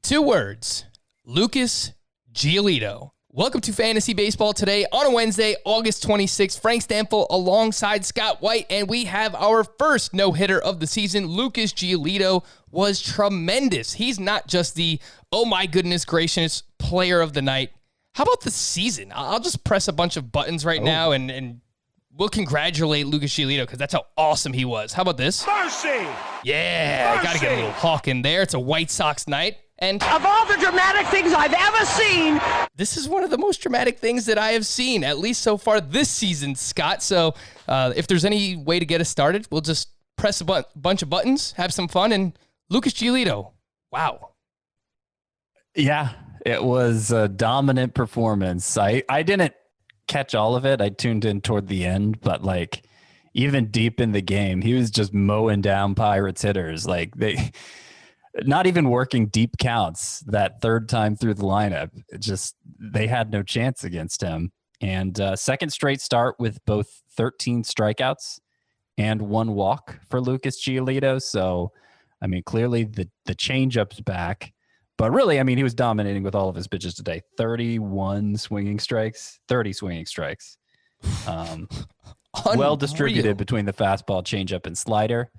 Two words, Lucas Giolito. Welcome to Fantasy Baseball today on a Wednesday, August 26th. Frank Stanfill alongside Scott White, and we have our first no-hitter of the season. Lucas Giolito was tremendous. He's not just the, oh my goodness gracious, player of the night. How about the season? I'll just press a bunch of buttons right now, and we'll congratulate Lucas Giolito because that's how awesome he was. How about this? Mercy! Yeah, got to get a little hawk in there. It's a White Sox night. And of all the dramatic things I've ever seen, this is one of the most dramatic things that I have seen, at least so far this season, Scott. So if there's any way to get us started, we'll just press a bunch of buttons, have some fun, and Lucas Giolito. Wow. Yeah, it was a dominant performance. I didn't catch all of it. I tuned in toward the end, but like even deep in the game, he was just mowing down Pirates hitters. Like not even working deep counts that third time through the lineup. They had no chance against him. And second straight start with both 13 strikeouts and one walk for Lucas Giolito. So, I mean, clearly the changeup's back. But really, I mean, he was dominating with all of his pitches today. 30 swinging strikes. Well distributed between the fastball, changeup, and slider.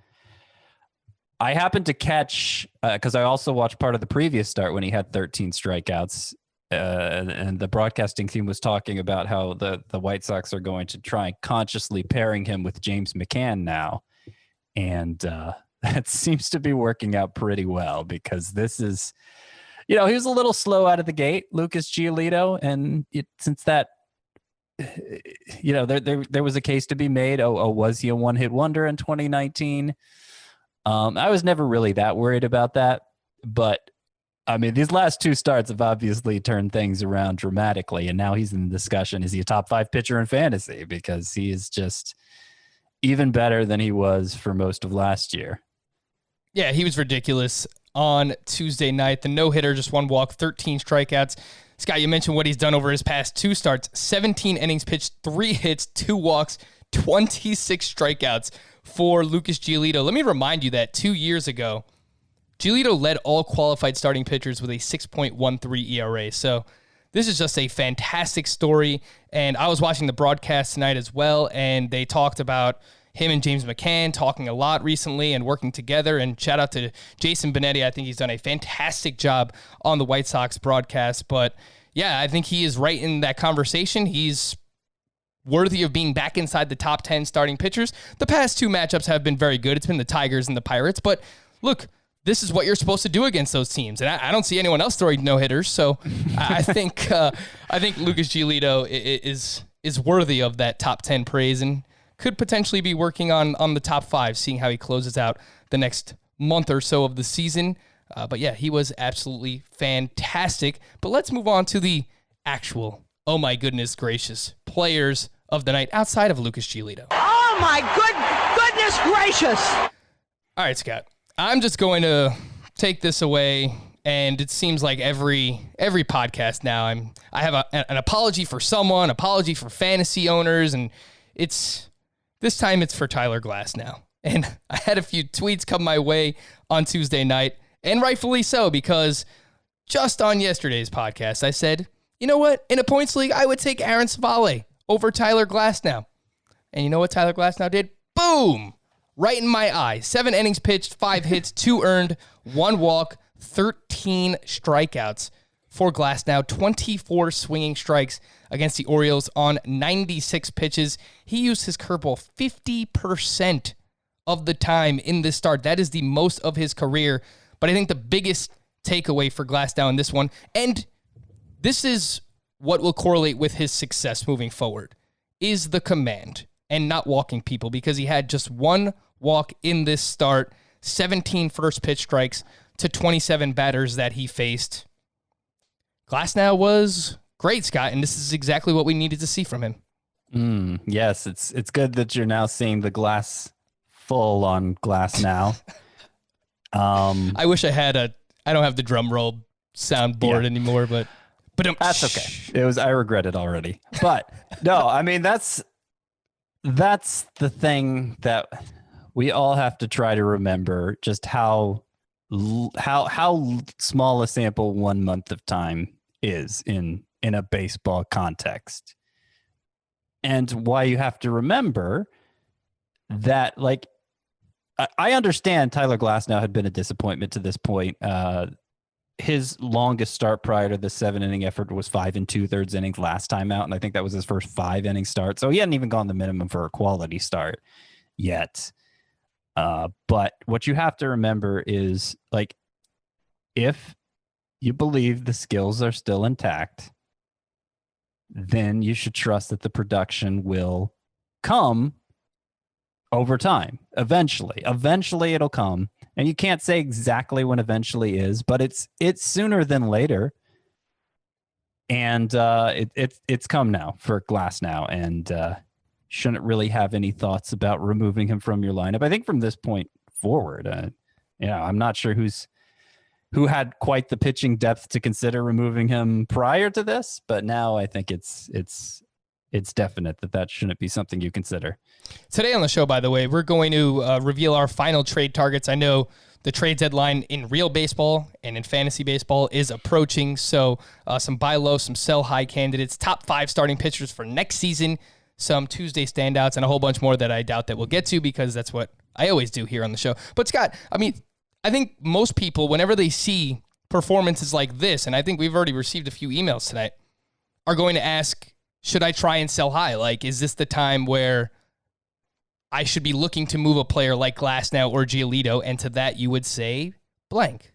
I happened to catch, because I also watched part of the previous start when he had 13 strikeouts, and the broadcasting team was talking about how the White Sox are going to try consciously pairing him with James McCann now. And that seems to be working out pretty well because this is, he was a little slow out of the gate, Lucas Giolito. And since that, there was a case to be made. Was he a one-hit wonder in 2019? I was never really that worried about that, but I mean, these last two starts have obviously turned things around dramatically, and now he's in the discussion. Is he a top 5 pitcher in fantasy? Because he is just even better than he was for most of last year. Yeah, he was ridiculous on Tuesday night. The no-hitter, just one walk, 13 strikeouts. Scott, you mentioned what he's done over his past two starts. 17 innings pitched, 3 hits, 2 walks, 26 strikeouts for Lucas Giolito. Let me remind you that 2 years ago, Giolito led all qualified starting pitchers with a 6.13 ERA. So this is just a fantastic story. And I was watching the broadcast tonight as well, and they talked about him and James McCann talking a lot recently and working together. And shout out to Jason Benetti. I think he's done a fantastic job on the White Sox broadcast. But yeah, I think he is right in that conversation. He's worthy of being back inside the top 10 starting pitchers. The past two matchups have been very good. It's been the Tigers and the Pirates. But look, this is what you're supposed to do against those teams. And I don't see anyone else throwing no-hitters. So I think Lucas Giolito is worthy of that top 10 praise and could potentially be working on the top 5, seeing how he closes out the next month or so of the season. But yeah, he was absolutely fantastic. But let's move on to the actual, oh my goodness gracious, players of the night outside of Lucas Giolito. oh my goodness gracious! All right, Scott. I'm just going to take this away, and it seems like every podcast now I have an apology for someone, apology for fantasy owners, and this time it's for Tyler Glasnow. And I had a few tweets come my way on Tuesday night, and rightfully so, because just on yesterday's podcast, I said, you know what? In a points league, I would take Aaron Savale over Tyler Glasnow. And you know what Tyler Glasnow did? Boom! Right in my eye. 7 innings pitched, 5 hits, 2 earned, 1 walk, 13 strikeouts for Glasnow. 24 swinging strikes against the Orioles on 96 pitches. He used his curveball 50% of the time in this start. That is the most of his career. But I think the biggest takeaway for Glasnow in this one, and this is what will correlate with his success moving forward, is the command and not walking people, because he had just 1 walk in this start, 17 first pitch strikes to 27 batters that he faced. Glasnow was great, Scott, and this is exactly what we needed to see from him. Yes, it's good that you're now seeing the glass full on Glasnow. I wish I had I don't have the drum roll soundboard anymore, but that's okay. I regret it already. But no, I mean, that's the thing that we all have to try to remember, just how how small a sample 1 month of time is in a baseball context, and why you have to remember that, like, I understand Tyler Glasnow had been a disappointment to this point. His longest start prior to the 7-inning effort was 5 2/3 innings last time out, and I think that was his first 5-inning start. So he hadn't even gone the minimum for a quality start yet. But what you have to remember is, like, if you believe the skills are still intact, then you should trust that the production will come over time. Eventually it'll come. And you can't say exactly when eventually is, but it's sooner than later. And it's come now for Glasnow, and shouldn't really have any thoughts about removing him from your lineup. I think from this point forward, I'm not sure who had quite the pitching depth to consider removing him prior to this, but now I think it's definite that shouldn't be something you consider. Today on the show, by the way, we're going to reveal our final trade targets. I know the trade deadline in real baseball and in fantasy baseball is approaching, so some buy low, some sell high candidates, top 5 starting pitchers for next season, some Tuesday standouts, and a whole bunch more that I doubt that we'll get to, because that's what I always do here on the show. But Scott, I mean, I think most people, whenever they see performances like this, and I think we've already received a few emails tonight, are going to ask, should I try and sell high? Like, is this the time where I should be looking to move a player like Glasnow or Giolito? And to that, you would say blank.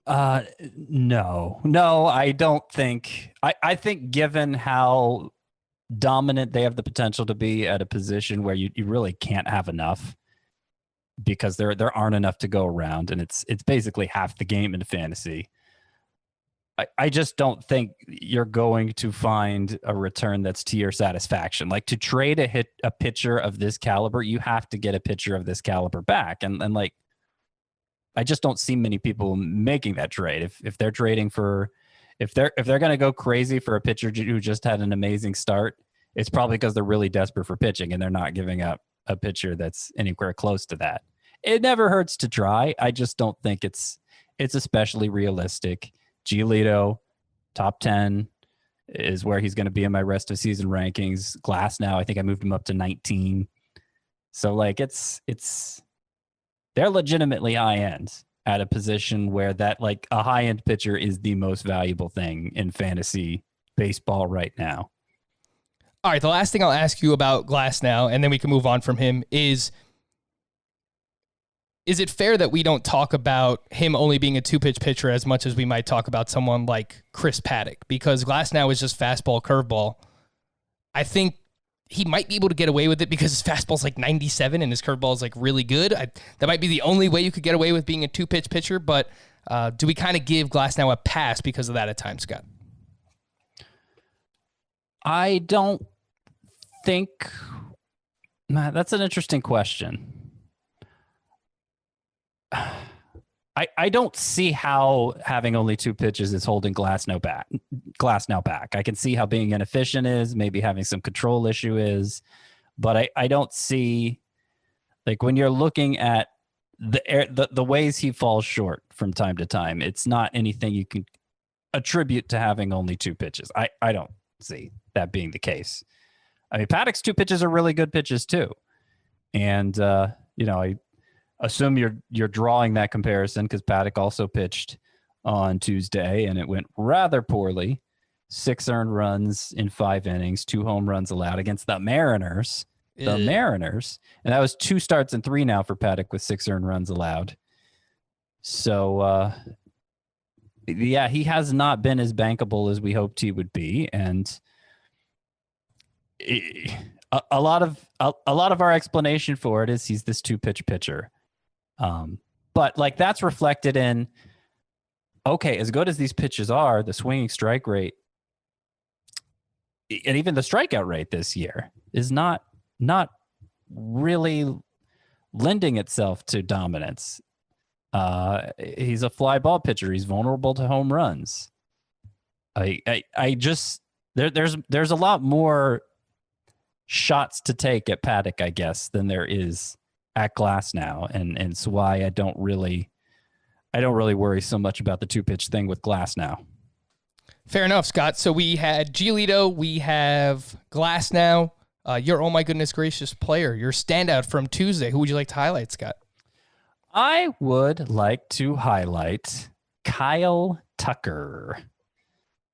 No, I don't think. I think given how dominant they have the potential to be at a position where you really can't have enough, because there aren't enough to go around, and it's basically half the game in fantasy. I just don't think you're going to find a return that's to your satisfaction. Like, to trade a pitcher of this caliber, you have to get a pitcher of this caliber back. And like, I just don't see many people making that trade. If they're trading for, if they're going to go crazy for a pitcher who just had an amazing start, it's probably because they're really desperate for pitching and they're not giving up a pitcher that's anywhere close to that. It never hurts to try. I just don't think it's especially realistic. Giolito, top 10 is where he's going to be in my rest of season rankings. Glasnow, I think I moved him up to 19. So like, they're legitimately high end at a position where that, like, a high end pitcher is the most valuable thing in fantasy baseball right now. All right. The last thing I'll ask you about Glasnow, and then we can move on from him, is it fair that we don't talk about him only being a 2-pitch pitcher as much as we might talk about someone like Chris Paddock? Because Glasnow is just fastball, curveball. I think he might be able to get away with it because his fastball's like 97 and his curveball is like really good. That might be the only way you could get away with being a 2-pitch pitcher, but do we kind of give Glasnow a pass because of that at times, Scott? I don't think... That's an interesting question. I don't see how having only 2 pitches is holding Glasnow back. I can see how being inefficient is, maybe having some control issue is, but I don't see, like, when you're looking at the ways he falls short from time to time, it's not anything you can attribute to having only 2 pitches. I don't see that being the case. I mean, Paddock's 2 pitches are really good pitches too. And, I assume you're drawing that comparison because Paddock also pitched on Tuesday and it went rather poorly. 6 earned runs in 5 innings, 2 home runs allowed against the Mariners. Mariners. And that was 2 starts and 3 now for Paddock with 6 earned runs allowed. So, yeah, he has not been as bankable as we hoped he would be. And a lot of our explanation for it is he's this 2-pitch pitcher. But like, that's reflected in, okay, as good as these pitches are, the swinging strike rate and even the strikeout rate this year is not really lending itself to dominance. He's a fly ball pitcher. He's vulnerable to home runs. I just, there's a lot more shots to take at Paddock, I guess, than there is at Glasnow, and it's why I don't really worry so much about the 2-pitch thing with Glasnow. Fair enough, Scott. So we had Giolito, we have Glasnow. Your oh my goodness gracious player, your standout from Tuesday. Who would you like to highlight, Scott? I would like to highlight Kyle Tucker.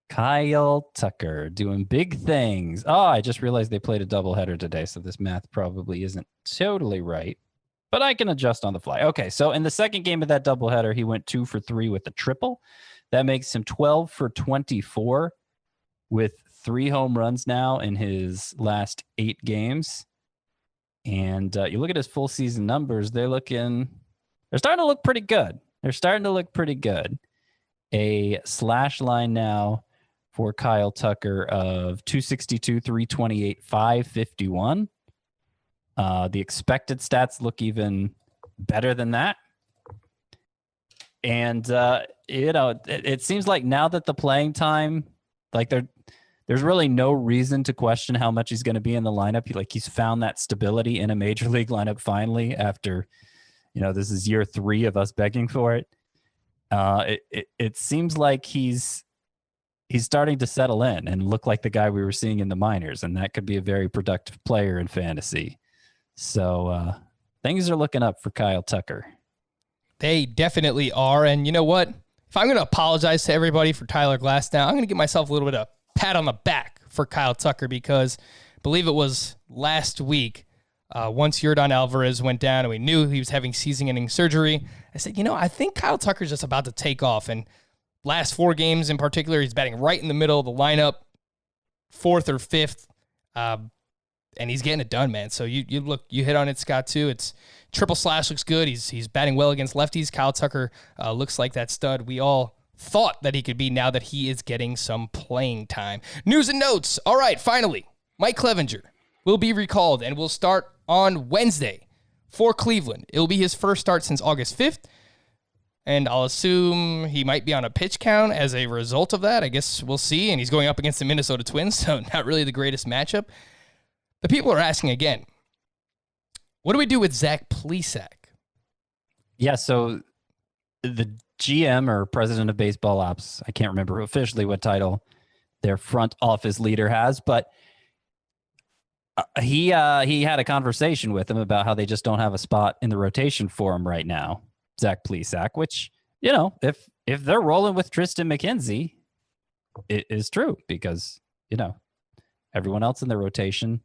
Kyle Tucker doing big things. Oh, I just realized they played a doubleheader today, so this math probably isn't totally right, but I can adjust on the fly. Okay, so in the second game of that doubleheader, he went 2 for 3 with a triple. That makes him 12 for 24 with 3 home runs now in his last 8 games. And you look at his full season numbers, they're starting to look pretty good. A slash line now for Kyle Tucker of 262, 328, 551. The expected stats look even better than that. And, it seems like now that the playing time, like there's really no reason to question how much he's going to be in the lineup. He's found that stability in a major league lineup finally after, this is year 3 of us begging for it. It seems like he's starting to settle in and look like the guy we were seeing in the minors, and that could be a very productive player in fantasy. So things are looking up for Kyle Tucker. They definitely are. And you know what? If I'm going to apologize to everybody for Tyler Glasnow, I'm going to give myself a little bit of pat on the back for Kyle Tucker, because I believe it was last week, once Yordan Alvarez went down and we knew he was having season-ending surgery, I said, I think Kyle Tucker's just about to take off. And last 4 games in particular, he's batting right in the middle of the lineup, 4th or 5th, and he's getting it done, man. So you hit on it, Scott, too. It's triple slash looks good. He's batting well against lefties. Kyle Tucker looks like that stud we all thought that he could be now that he is getting some playing time. News and notes. All right, finally, Mike Clevenger will be recalled and will start on Wednesday for Cleveland. It will be his first start since August 5th, and I'll assume he might be on a pitch count as a result of that. I guess we'll see, and he's going up against the Minnesota Twins, so not really the greatest matchup. The people are asking again, what do we do with Zach Plesac? Yeah, so the GM or president of baseball ops, I can't remember officially what title their front office leader has, but he had a conversation with him about how they just don't have a spot in the rotation for him right now, Zach Plesac, which, if they're rolling with Tristan McKenzie, it is true because, everyone else in the rotation,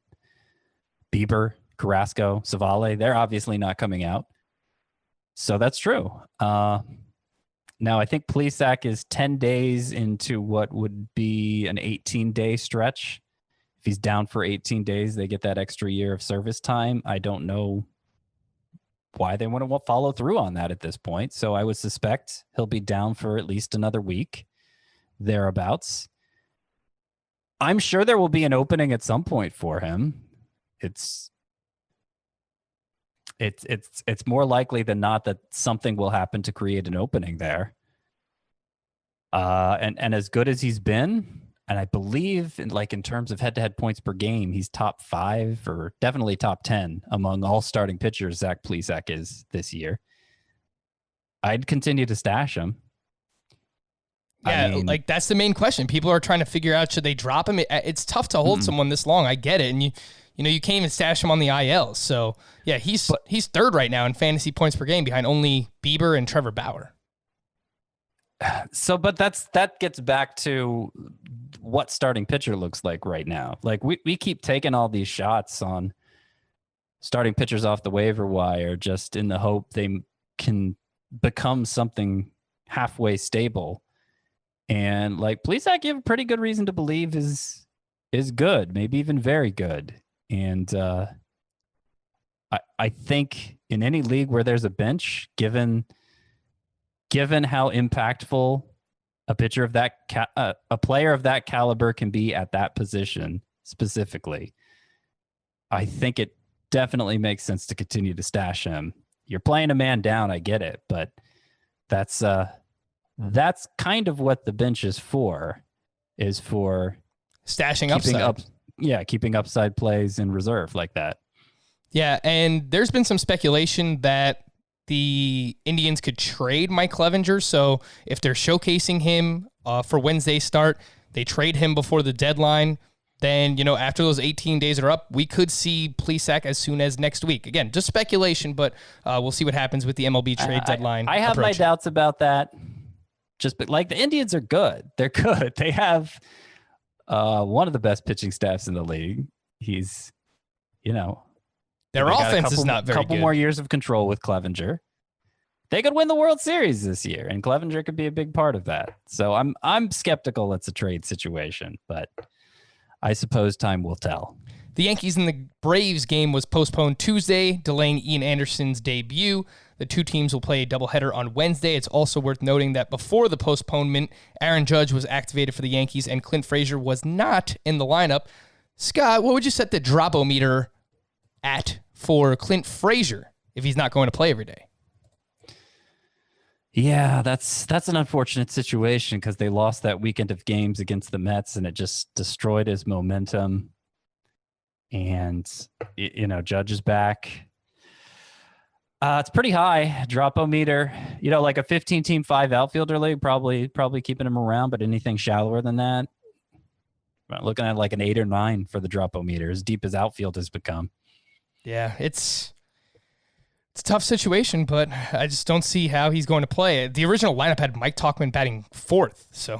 Bieber, Carrasco, Savale, they're obviously not coming out. So that's true. Now, I think Plesac is 10 days into what would be an 18-day stretch. If he's down for 18 days, they get that extra year of service time. I don't know why they want to follow through on that at this point. So I would suspect he'll be down for at least another week, thereabouts. I'm sure there will be an opening at some point for him. It's more likely than not that something will happen to create an opening there. And as good as he's been, and I believe in terms of head-to-head points per game, he's top 5 or definitely top 10 among all starting pitchers. Zach Plesac is this year. I'd continue to stash him. Yeah, that's the main question. People are trying to figure out, should they drop him? It's tough to hold someone this long. I get it. And you can't even stash him on the IL. So, yeah, he's third right now in fantasy points per game behind only Bieber and Trevor Bauer. So, but that gets back to what starting pitcher looks like right now. Like we keep taking all these shots on starting pitchers off the waiver wire just in the hope they can become something halfway stable. And Plesac, you have a pretty good reason to believe is good, maybe even very good. And I think in any league where there's a bench, given how impactful a pitcher of that a player of that caliber can be at that position specifically, I think it definitely makes sense to continue to stash him. You're playing a man down, I get it, but that's kind of what the bench is for stashing upside. Keeping upside plays in reserve like that. Yeah, and there's been some speculation that the Indians could trade Mike Clevenger. So if they're showcasing him for Wednesday's start, they trade him before the deadline. Then, after those 18 days are up, we could see Plesac as soon as next week. Again, just speculation, but we'll see what happens with the MLB trade deadline. I have my doubts about that. Like the Indians are good. They're good. They have one of the best pitching staffs in the league. He's, their offense is not very good. A couple more years of control with Clevenger. They could win the World Series this year, and Clevenger could be a big part of that. So I'm skeptical it's a trade situation, but I suppose time will tell. The Yankees and the Braves game was postponed Tuesday, delaying Ian Anderson's debut. The two teams will play a doubleheader on Wednesday. It's also worth noting that before the postponement, Aaron Judge was activated for the Yankees and Clint Fraser was not in the lineup. Scott, what would you set the drop-o-meter at for Clint Fraser if he's not going to play every day? Yeah, that's an unfortunate situation because they lost that weekend of games against the Mets and it just destroyed his momentum. And, Judge is back. It's pretty high, drop-o-meter. Like a 15-team 5 outfielder league, probably keeping him around, but anything shallower than that, looking at like an 8 or 9 for the drop-o-meter, as deep as outfield has become. Yeah, it's a tough situation, but I just don't see how he's going to play. The original lineup had Mike Tauchman batting 4th, so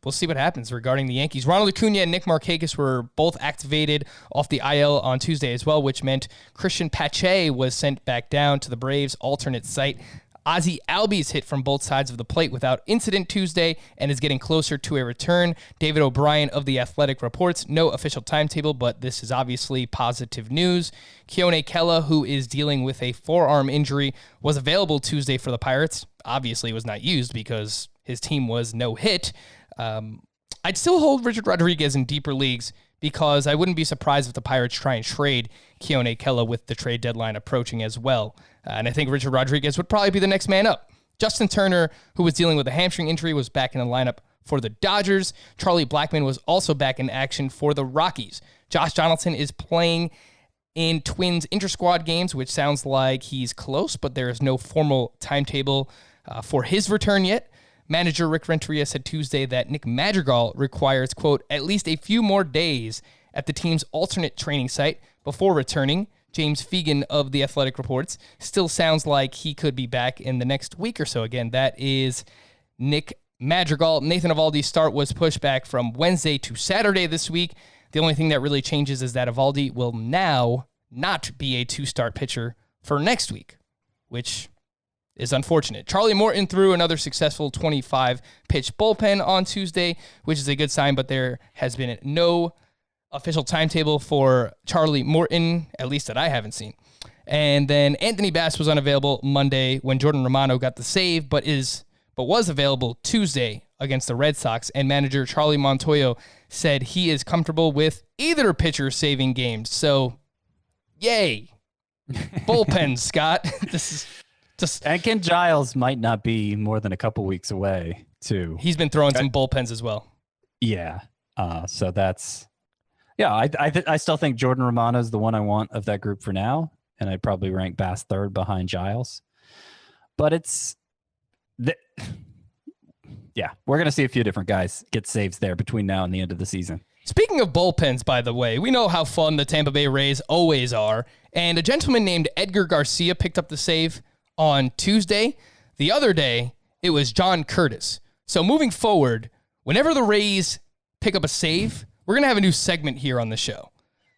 we'll see what happens regarding the Yankees. Ronald Acuna and Nick Markakis were both activated off the IL on Tuesday as well, which meant Christian Pache was sent back down to the Braves' alternate site. Ozzie Albies hit from both sides of the plate without incident Tuesday and is getting closer to a return. David O'Brien of The Athletic reports no official timetable, but this is obviously positive news. Keone Kela, who is dealing with a forearm injury, was available Tuesday for the Pirates. Obviously was not used because his team was no hit. I'd still hold Richard Rodriguez in deeper leagues because I wouldn't be surprised if the Pirates try and trade Keone Kela with the trade deadline approaching as well. And I think Richard Rodriguez would probably be the next man up. Justin Turner, who was dealing with a hamstring injury, was back in the lineup for the Dodgers. Charlie Blackmon was also back in action for the Rockies. Josh Donaldson is playing in Twins inter-squad games, which sounds like he's close, but there is no formal timetable for his return yet. Manager Rick Renteria said Tuesday that Nick Madrigal requires, quote, at least a few more days at the team's alternate training site before returning. James Fegan of The Athletic reports still sounds like he could be back in the next week or so. Again, that is Nick Madrigal. Nathan Eovaldi's start was pushed back from Wednesday to Saturday this week. The only thing that really changes is that Eovaldi will now not be a 2-start pitcher for next week, which is unfortunate. Charlie Morton threw another successful 25-pitch bullpen on Tuesday, which is a good sign, but there has been no official timetable for Charlie Morton, at least that I haven't seen. And then Anthony Bass was unavailable Monday when Jordan Romano got the save, but was available Tuesday against the Red Sox, and manager Charlie Montoyo said he is comfortable with either pitcher saving games. So, yay. Bullpen, Scott. This is just... And Ken Giles might not be more than a couple weeks away, too. He's been throwing some bullpens as well. Yeah. So that's... Yeah, I still think Jordan Romano is the one I want of that group for now, and I'd probably rank Bass 3rd behind Giles. But we're going to see a few different guys get saves there between now and the end of the season. Speaking of bullpens, by the way, we know how fun the Tampa Bay Rays always are, and a gentleman named Edgar Garcia picked up the save on Tuesday. The other day, it was John Curtis. So moving forward, whenever the Rays pick up a save, we're going to have a new segment here on the show.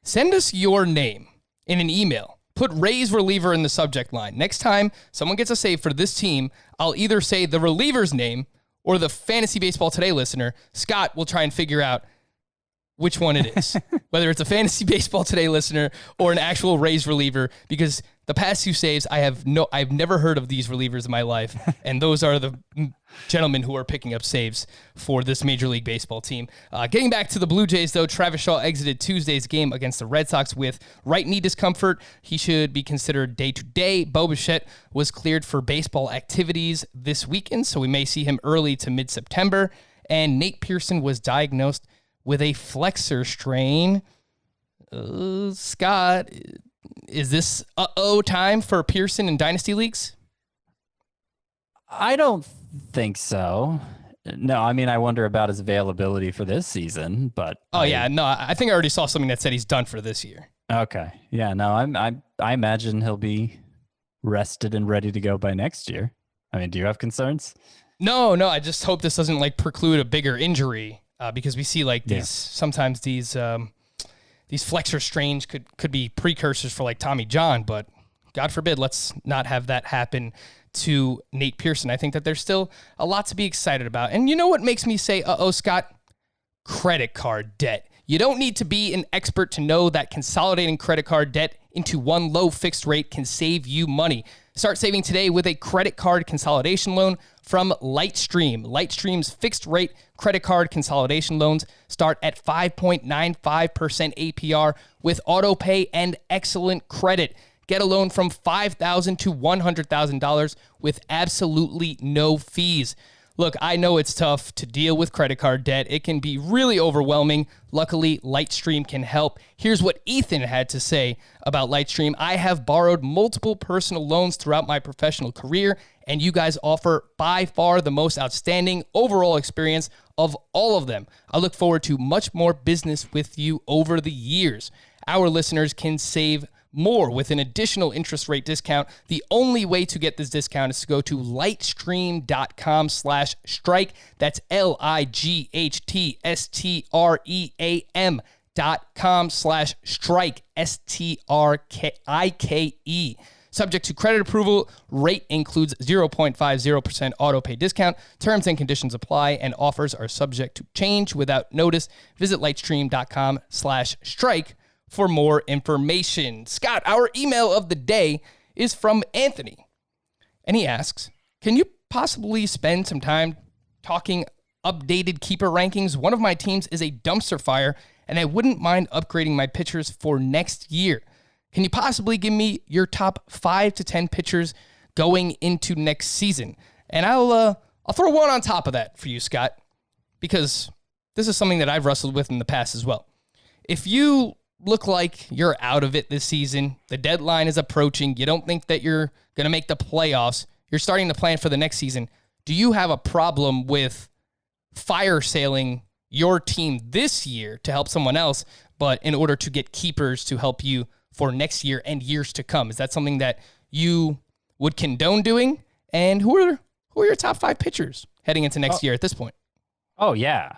Send us your name in an email. Put Rays reliever in the subject line. Next time someone gets a save for this team, I'll either say the reliever's name or the Fantasy Baseball Today listener. Scott will try and figure out which one it is, whether it's a Fantasy Baseball Today listener or an actual Rays reliever, because the past 2 saves, I've never heard of these relievers in my life, and those are the gentlemen who are picking up saves for this Major League Baseball team. Getting back to the Blue Jays, though, Travis Shaw exited Tuesday's game against the Red Sox with right knee discomfort. He should be considered day-to-day. Bo Bichette was cleared for baseball activities this weekend, so we may see him early to mid-September. And Nate Pearson was diagnosed with a flexor strain. Scott, is this time for Pearson in Dynasty Leagues? I don't think so. No, I mean, I wonder about his availability for this season, but I think I already saw something that said he's done for this year. Okay, yeah, no, I imagine he'll be rested and ready to go by next year. I mean, do you have concerns? No, I just hope this doesn't like preclude a bigger injury because we see like these sometimes these flexor strains could be precursors for like Tommy John, but God forbid, let's not have that happen to Nate Pearson. I think that there's still a lot to be excited about. And you know what makes me say, Scott? Credit card debt. You don't need to be an expert to know that consolidating credit card debt into one low fixed rate can save you money. Start saving today with a credit card consolidation loan from Lightstream. Lightstream's fixed rate credit card consolidation loans start at 5.95% APR with auto pay and excellent credit. Get a loan from $5,000 to $100,000 with absolutely no fees. Look, I know it's tough to deal with credit card debt. It can be really overwhelming. Luckily, Lightstream can help. Here's what Ethan had to say about Lightstream. I have borrowed multiple personal loans throughout my professional career, and you guys offer by far the most outstanding overall experience of all of them. I look forward to much more business with you over the years. Our listeners can save more with an additional interest rate discount. The only way to get this discount is to go to lightstream.com/strike. That's lightstream.com/strike. STRIKE. Subject to credit approval. Rate includes 0.50% auto pay discount. Terms and conditions apply, and offers are subject to change without notice. Visit lightstream.com/strike for more information. Scott, our email of the day is from Anthony. And he asks, can you possibly spend some time talking updated keeper rankings? One of my teams is a dumpster fire, and I wouldn't mind upgrading my pitchers for next year. Can you possibly give me your top 5 to 10 pitchers going into next season? And I'll throw one on top of that for you, Scott, because this is something that I've wrestled with in the past as well. If you look like you're out of it this season, the deadline is approaching, you don't think that you're going to make the playoffs, you're starting to plan for the next season, do you have a problem with fire sailing your team this year to help someone else, but in order to get keepers to help you for next year and years to come? Is that something that you would condone doing? And who are your top 5 pitchers heading into next year at this point? Oh, yeah.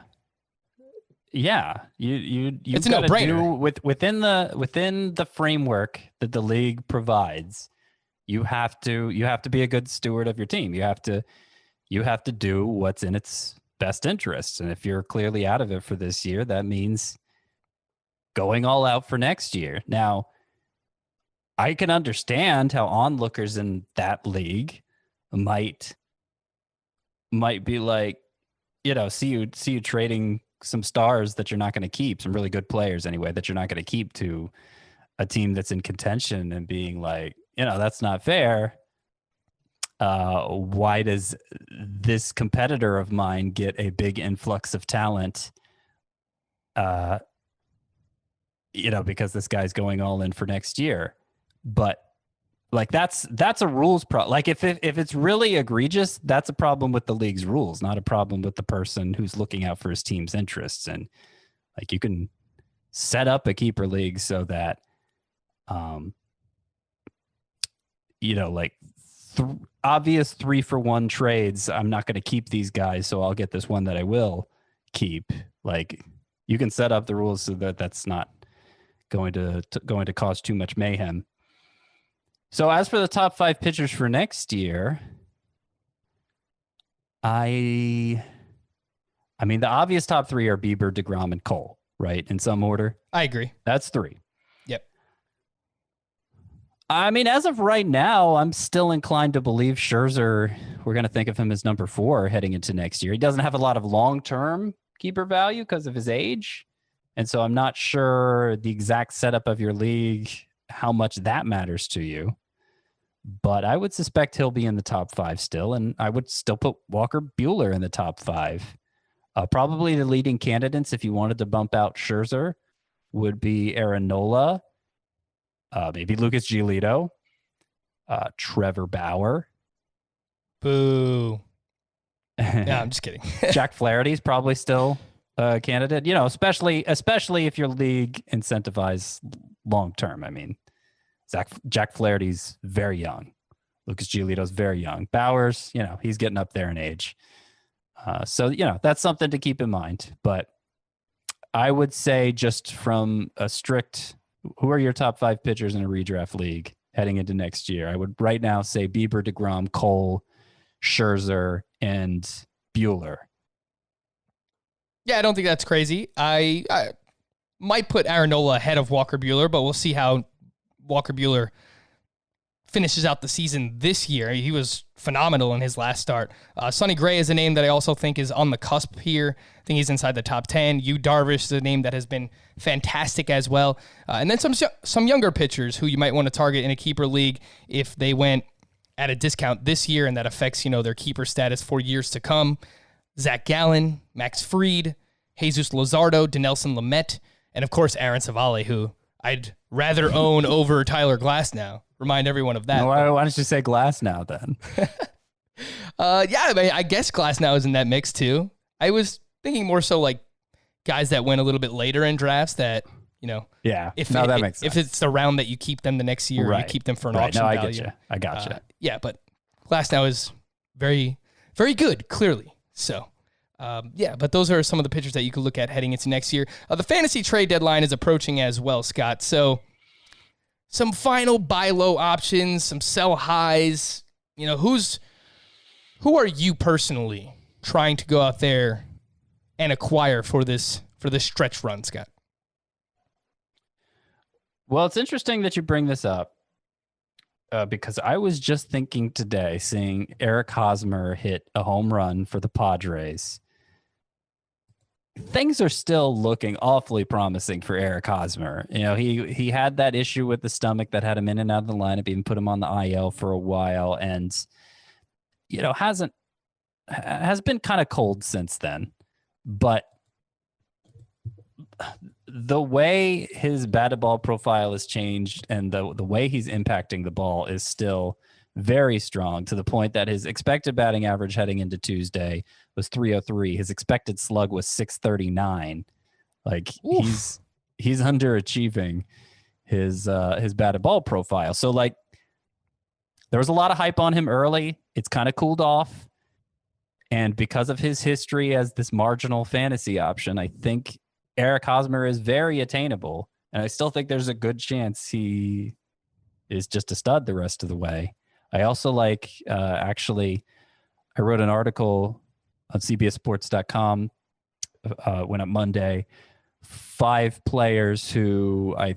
Yeah, you it's a no-brainer. Within the framework that the league provides. You have to be a good steward of your team. You have to do what's in its best interests. And if you're clearly out of it for this year, that means going all out for next year. Now, I can understand how onlookers in that league might be like, see you trading some stars that you're not going to keep, some really good players anyway, that you're not going to keep to a team that's in contention and being like, that's not fair. Why does this competitor of mine get a big influx of talent? Because this guy's going all in for next year. But like that's a rules problem. Like if it's really egregious, that's a problem with the league's rules, not a problem with the person who's looking out for his team's interests. And like you can set up a keeper league so that, obvious 3-for-1 trades. I'm not going to keep these guys, so I'll get this one that I will keep. Like you can set up the rules so that that's not going to cause too much mayhem. So as for the top 5 pitchers for next year, I mean, the obvious top 3 are Bieber, DeGrom, and Cole, right? In some order. I agree. That's 3. Yep. I mean, as of right now, I'm still inclined to believe Scherzer, we're going to think of him as number 4 heading into next year. He doesn't have a lot of long-term keeper value because of his age. And so I'm not sure the exact setup of your league, how much that matters to you. But I would suspect he'll be in the top 5 still, and I would still put Walker Buehler in the top 5. Probably the leading candidates if you wanted to bump out Scherzer would be Aaron Nola, maybe Lucas Giolito, Trevor Bauer. Boo. Yeah, I'm just kidding. Jack Flaherty's probably still a candidate, especially if your league incentivizes long term. I mean, Jack Flaherty's very young. Lucas Giolito's very young. Bowers, he's getting up there in age. So that's something to keep in mind. But I would say, just from a strict, who are your top 5 pitchers in a redraft league heading into next year? I would right now say Bieber, DeGrom, Cole, Scherzer, and Buehler. Yeah, I don't think that's crazy. I might put Aaron Nola ahead of Walker Buehler, but we'll see how Walker Buehler finishes out the season this year. He was phenomenal in his last start. Sonny Gray is a name that I also think is on the cusp here. I think he's inside the top 10. Yu Darvish is a name that has been fantastic as well. And then some younger pitchers who you might want to target in a keeper league if they went at a discount this year, and that affects, their keeper status for years to come. Zach Gallen, Max Fried, Jesus Luzardo, Dinelson Lamet, and of course Aaron Savale, who I'd rather own over Tyler Glasnow. Remind everyone of that. Why don't you say Glasnow then? I guess Glasnow is in that mix too. I was thinking more so like guys that went a little bit later in drafts that, Yeah. If that makes sense. If it's the round that you keep them the next year, right. you keep them for an right. auction no, value. I got you. Yeah, but Glasnow is very, very good, clearly. So, but those are some of the pitchers that you could look at heading into next year. The fantasy trade deadline is approaching as well, Scott. So, some final buy low options, some sell highs. Who are you personally trying to go out there and acquire for this stretch run, Scott? Well, it's interesting that you bring this up because I was just thinking today, seeing Eric Hosmer hit a home run for the Padres. Things are still looking awfully promising for Eric Hosmer. He had that issue with the stomach that had him in and out of the lineup, even put him on the IL for a while, and has been kind of cold since then. But the way his batted ball profile has changed and the way he's impacting the ball is still very strong, to the point that his expected batting average heading into Tuesday was 303. His expected slug was 639. Like, he's underachieving his batted ball profile. So like, there was a lot of hype on him early. It's kind of cooled off. And because of his history as this marginal fantasy option, I think Eric Hosmer is very attainable. And I still think there's a good chance he is just a stud the rest of the way. I also like, I wrote an article on CBSSports.com, went up Monday, 5 players who I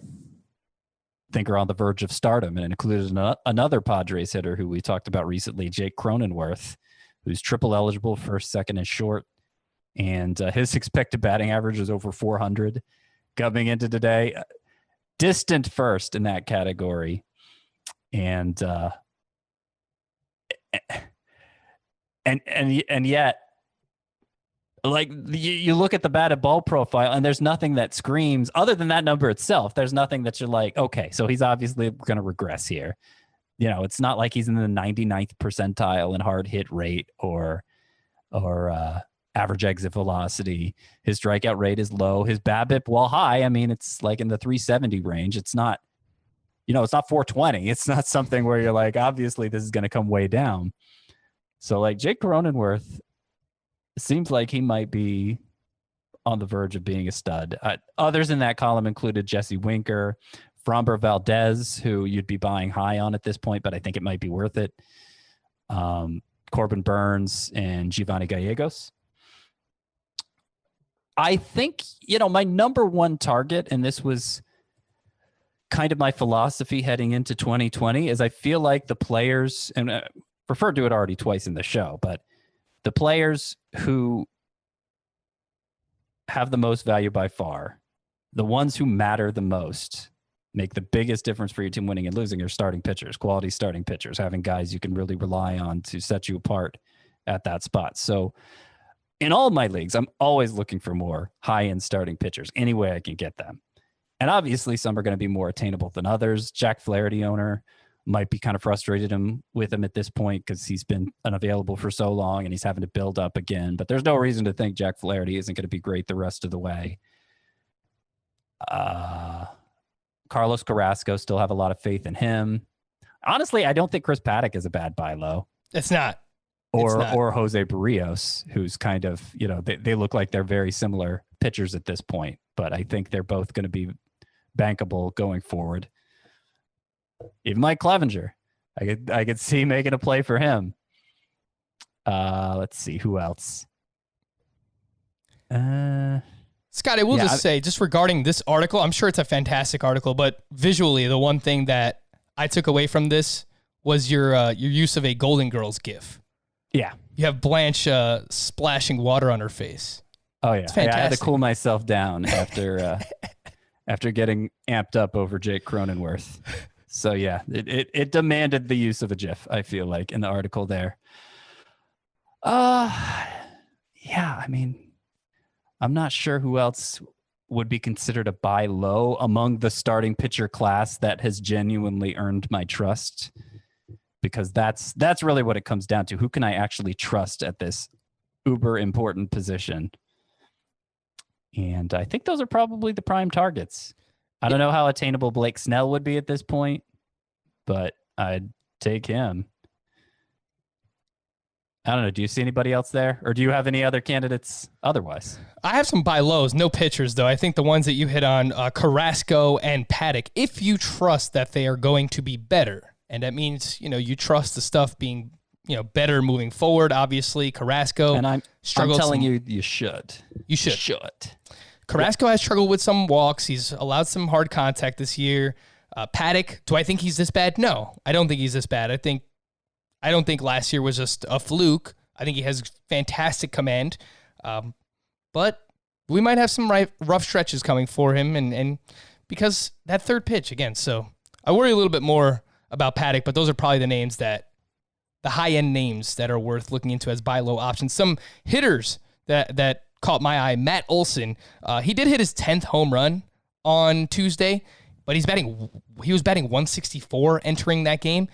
think are on the verge of stardom, and it included another Padres hitter who we talked about recently, Jake Cronenworth, who's triple eligible, first, second, and short. And his expected batting average is over 400 coming into today. Distant first in that category. And yet, like, you look at the batted ball profile, and there's nothing that screams, other than that number itself, there's nothing that you're like, okay, so he's obviously going to regress here. It's not like he's in the 99th percentile in hard hit rate or average exit velocity. His strikeout rate is low. His BABIP, while high, I mean, it's like in the 370 range. It's not, it's not 420. It's not something where you're like, obviously this is going to come way down. So like, Jake Coronenworth seems like he might be on the verge of being a stud. Others in that column included Jesse Winker, Framber Valdez, who you'd be buying high on at this point, but I think it might be worth it. Corbin Burns and Giovanni Gallegos. I think, my number one target, and this was kind of my philosophy heading into 2020, is I feel like the players, and I referred to it already twice in the show, but the players who have the most value by far, the ones who matter the most, make the biggest difference for your team winning and losing, are starting pitchers, quality starting pitchers, having guys you can really rely on to set you apart at that spot. So in all my leagues, I'm always looking for more high-end starting pitchers any way I can get them. And obviously some are going to be more attainable than others. Jack Flaherty owner might be kind of frustrated with him at this point because he's been unavailable for so long and he's having to build up again. But there's no reason to think Jack Flaherty isn't going to be great the rest of the way. Carlos Carrasco, still have a lot of faith in him. Honestly, I don't think Chris Paddock is a bad buy low. It's not. Or Jose Barrios, who's kind of, they look like they're very similar pitchers at this point, but I think they're both going to be bankable going forward. Even Mike Clevenger, I could see making a play for him. Let's see who else. Scott, I will just say, just regarding this article, I'm sure it's a fantastic article, but visually, the one thing that I took away from this was your use of a Golden Girls gif. Yeah. You have Blanche splashing water on her face. Oh, yeah. It's fantastic. I had to cool myself down after after getting amped up over Jake Coronenworth. So, yeah, it demanded the use of a GIF, I feel like, in the article there. Yeah, I mean, I'm not sure who else would be considered a buy low among the starting pitcher class that has genuinely earned my trust, because that's really what it comes down to. Who can I actually trust at this uber important position? And I think those are probably the prime targets. I don't know how attainable Blake Snell would be at this point, but I'd take him. I don't know. Do you see anybody else there? Or do you have any other candidates otherwise? I have some buy lows, no pitchers, though. I think the ones that you hit on, Carrasco and Paddock, if you trust that they are going to be better, and that means, you trust the stuff being, better moving forward, obviously. Carrasco. And I'm telling you, you should. You should. Carrasco has struggled with some walks. He's allowed some hard contact this year. Paddock, do I think he's this bad? No, I don't think he's this bad. I don't think last year was just a fluke. I think he has fantastic command. But we might have some rough stretches coming for him, and because that third pitch again. So I worry a little bit more about Paddock, but those are probably the high-end names that are worth looking into as buy low options. Some hitters that caught my eye. Matt Olsen, he did hit his 10th home run on Tuesday, but he was batting 164 entering that game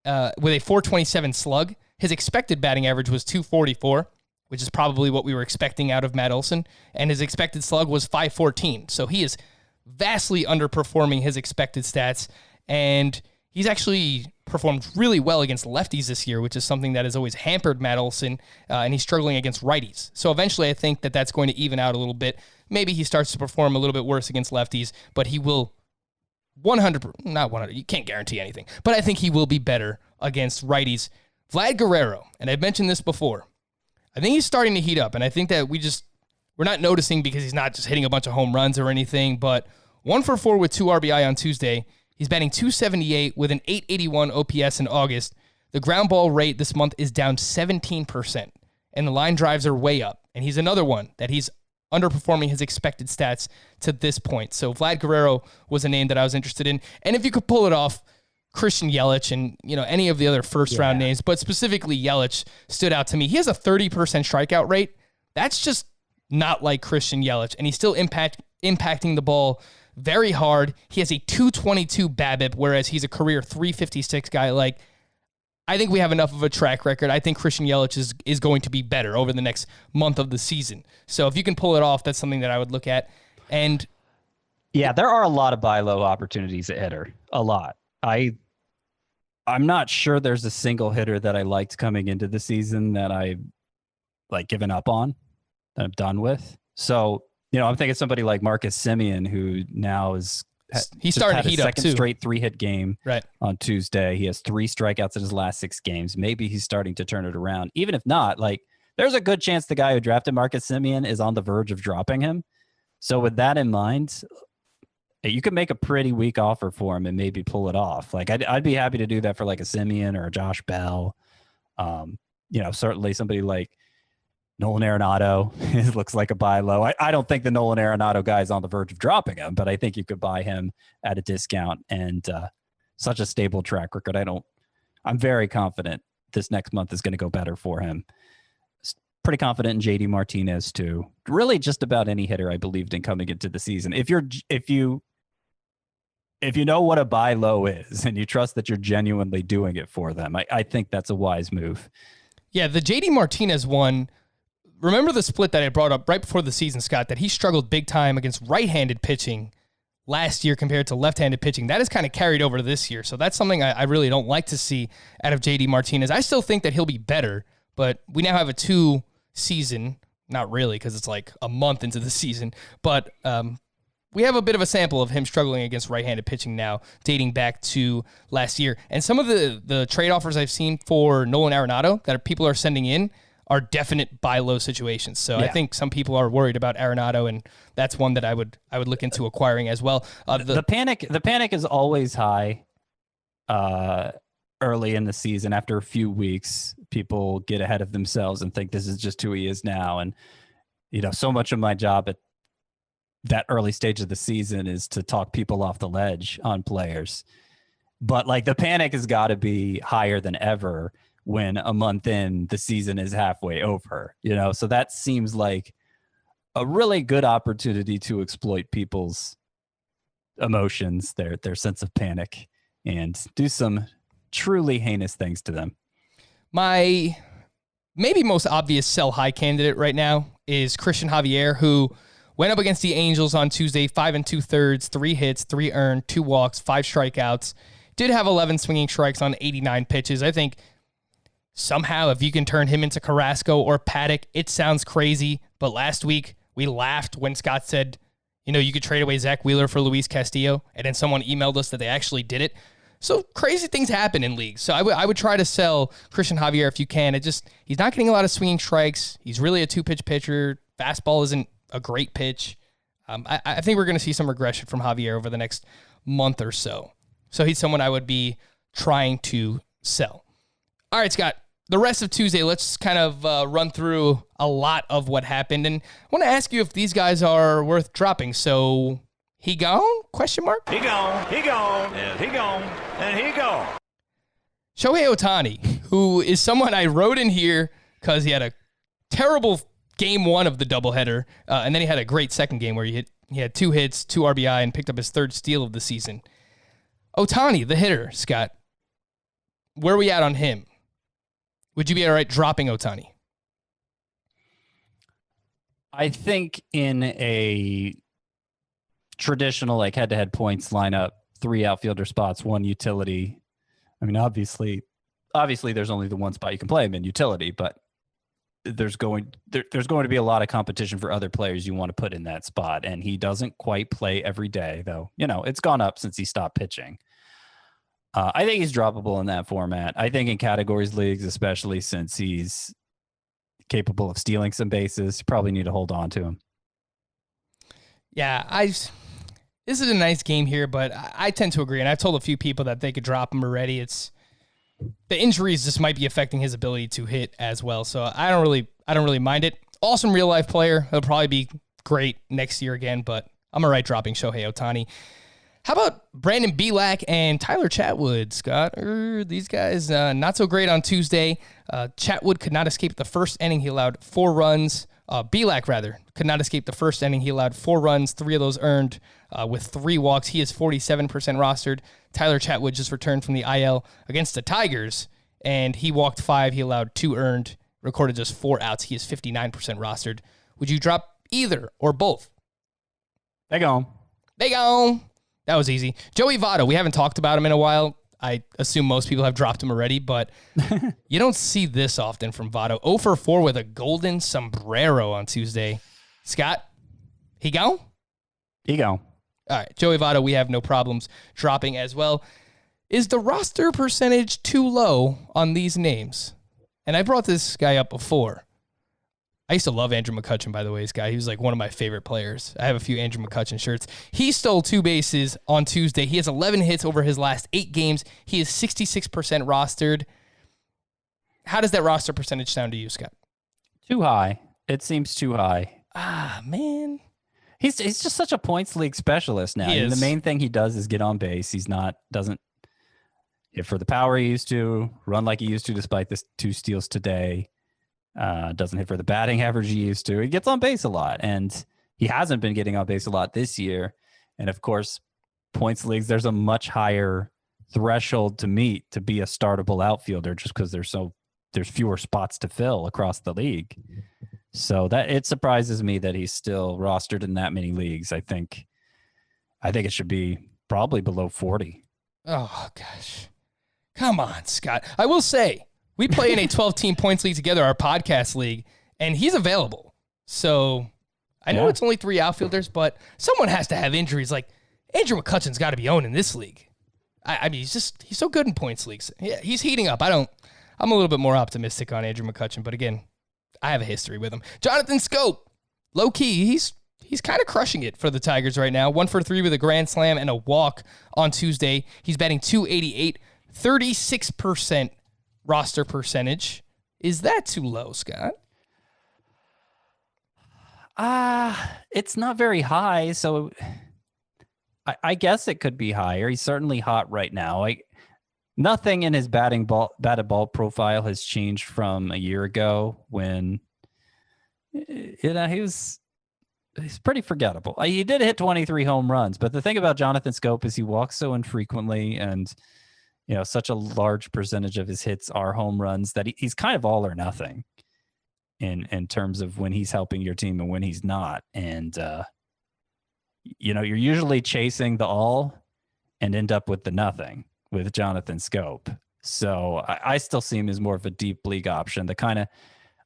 with a 427 slug. His expected batting average was 244, which is probably what we were expecting out of Matt Olsen, and his expected slug was 514. So he is vastly underperforming his expected stats, and he's actually performed really well against lefties this year, which is something that has always hampered Matt Olsen, and he's struggling against righties. So eventually I think that that's going to even out a little bit. Maybe he starts to perform a little bit worse against lefties, but he will not 100, you can't guarantee anything, but I think he will be better against righties. Vlad Guerrero, and I've mentioned this before, I think he's starting to heat up, and I think that we're not noticing because he's not just hitting a bunch of home runs or anything, but 1 for 4 with 2 RBI on Tuesday. He's batting .278 with an .881 OPS in August. The ground ball rate this month is down 17%, and the line drives are way up. And he's another one that he's underperforming his expected stats to this point. So Vlad Guerrero was a name that I was interested in. And if you could pull it off, Christian Yelich and any of the other first-round names, but specifically Yelich stood out to me. He has a 30% strikeout rate. That's just not like Christian Yelich, and he's still impacting the ball very hard. He has a 222 BABIP, whereas he's a career 356 guy. I think we have enough of a track record. I think Christian Yelich is going to be better over the next month of the season. So if you can pull it off, that's something that I would look at. And yeah, there are a lot of buy low opportunities at hitter. A lot. I'm not sure there's a single hitter that I liked coming into the season that I given up on, that I'm done with. So, I'm thinking somebody like Marcus Simeon, who now he's starting to heat up too. Second straight 3-hit game right on Tuesday. He has 3 strikeouts in his last 6 games. Maybe he's starting to turn it around. Even if not, there's a good chance the guy who drafted Marcus Simeon is on the verge of dropping him. So with that in mind, you could make a pretty weak offer for him and maybe pull it off. I'd be happy to do that for a Simeon or a Josh Bell. Certainly somebody like Nolan Arenado looks like a buy low. I don't think the Nolan Arenado guy is on the verge of dropping him, but I think you could buy him at a discount and such a stable track record. I'm very confident this next month is going to go better for him. Pretty confident in JD Martinez too. Really just about any hitter I believed in coming into the season. If you if you know what a buy low is and you trust that you're genuinely doing it for them, I think that's a wise move. Yeah, the JD Martinez one, remember the split that I brought up right before the season, Scott, that he struggled big time against right-handed pitching last year compared to left-handed pitching. That is kind of carried over to this year, so that's something I really don't like to see out of JD Martinez. I still think that he'll be better, but we now have a 2-season, not really because it's like a month into the season, but we have a bit of a sample of him struggling against right-handed pitching now, dating back to last year. And some of the trade offers I've seen for Nolan Arenado that people are sending in are definite buy low situations. So I think some people are worried about Arenado, and that's one that I would look into acquiring as well. The panic is always high early in the season. After a few weeks, people get ahead of themselves and think this is just who he is now. And so much of my job at that early stage of the season is to talk people off the ledge on players. But like the panic has got to be higher than ever when a month in the season is halfway over, so that seems like a really good opportunity to exploit people's emotions, their sense of panic, and do some truly heinous things to them. My maybe most obvious sell high candidate right now is Christian Javier, who went up against the Angels on Tuesday, 5 2/3, 3 hits, 3 earned, 2 walks, 5 strikeouts. Did have 11 swinging strikes on 89 pitches. I think somehow if you can turn him into Carrasco or Paddock, it sounds crazy. But last week we laughed when Scott said, you could trade away Zach Wheeler for Luis Castillo, and then someone emailed us that they actually did it. So crazy things happen in leagues. So I would try to sell Christian Javier if you can. He's not getting a lot of swinging strikes. He's really a 2-pitch pitcher. Fastball isn't a great pitch. I think we're going to see some regression from Javier over the next month or so. So he's someone I would be trying to sell. All right, Scott, the rest of Tuesday, let's kind of run through a lot of what happened. And I want to ask you if these guys are worth dropping. So he gone? Question mark? He gone, and he gone, and he gone. Shohei Ohtani, who is someone I wrote in here because he had a terrible game 1 of the doubleheader, and then he had a great second game where he had 2 hits, 2 RBI, and picked up his 3rd steal of the season. Ohtani, the hitter, Scott, where are we at on him? Would you be all right dropping Ohtani? I think in a traditional head-to-head points lineup, 3 outfielder spots, 1 utility. I mean, obviously there's only the one spot you can play him in, utility, but there's going to be a lot of competition for other players you want to put in that spot. And he doesn't quite play every day, though. It's gone up since he stopped pitching. I think he's droppable in that format. I think in categories leagues, especially since he's capable of stealing some bases, you probably need to hold on to him. Yeah, this is a nice game here, but I tend to agree. And I've told a few people that they could drop him already. The injuries just might be affecting his ability to hit as well. So I don't really mind it. Awesome real life player. He'll probably be great next year again, but I'm all right dropping Shohei Ohtani. How about Brandon Bielak and Tyler Chatwood, Scott? These guys not so great on Tuesday. Chatwood could not escape the first inning. He allowed 4 runs. Bielak, rather, could not escape the first inning. He allowed 4 runs, 3 of those earned with 3 walks. He is 47% rostered. Tyler Chatwood just returned from the IL against the Tigers, and he walked 5. He allowed 2 earned, recorded just 4 outs. He is 59% rostered. Would you drop either or both? They gone. That was easy. Joey Votto, we haven't talked about him in a while. I assume most people have dropped him already, but you don't see this often from Votto. 0 for 4 with a golden sombrero on Tuesday. Scott, he gone? He gone. All right, Joey Votto, we have no problems dropping as well. Is the roster percentage too low on these names? And I brought this guy up before. I used to love Andrew Mccutchen, by the way, this guy. He was like one of my favorite players. I have a few Andrew Mccutchen shirts. He stole 2 bases on Tuesday. He has 11 hits over his last 8 games. He is 66% rostered. How does that roster percentage sound to you, Scott? Too high. It seems too high. Ah, man. He's just such a points league specialist now. The main thing he does is get on base. Doesn't hit for the power he used to, run like he used to despite this 2 steals today. Doesn't hit for the batting average he used to. He gets on base a lot, and he hasn't been getting on base a lot this year. And of course, points leagues, there's a much higher threshold to meet to be a startable outfielder, just because there's fewer spots to fill across the league. So that it surprises me that he's still rostered in that many leagues. I think it should be probably below 40. Oh gosh, come on, Scott. I will say we play in a 12-team points league together, our podcast league, and he's available. So I know it's only 3 outfielders, but someone has to have injuries. Like Andrew McCutchen's got to be owned in this league. I mean, he's so good in points leagues. Yeah, he's heating up. I'm a little bit more optimistic on Andrew McCutchen, but again, I have a history with him. Jonathan Scope, low key, he's kind of crushing it for the Tigers right now. 1 for 3 with a grand slam and a walk on Tuesday. He's batting .288, 36% roster percentage. Is that too low, Scott? It's not very high, so I guess it could be higher. He's certainly hot right now. Nothing in his batted ball profile has changed from a year ago when he's pretty forgettable. He did hit 23 home runs, but the thing about Jonathan Scope is he walks so infrequently, and such a large percentage of his hits are home runs that he's kind of all or nothing in terms of when he's helping your team and when he's not. And you're usually chasing the all and end up with the nothing with Jonathan Scope. So I still see him as more of a deep league option, the kind of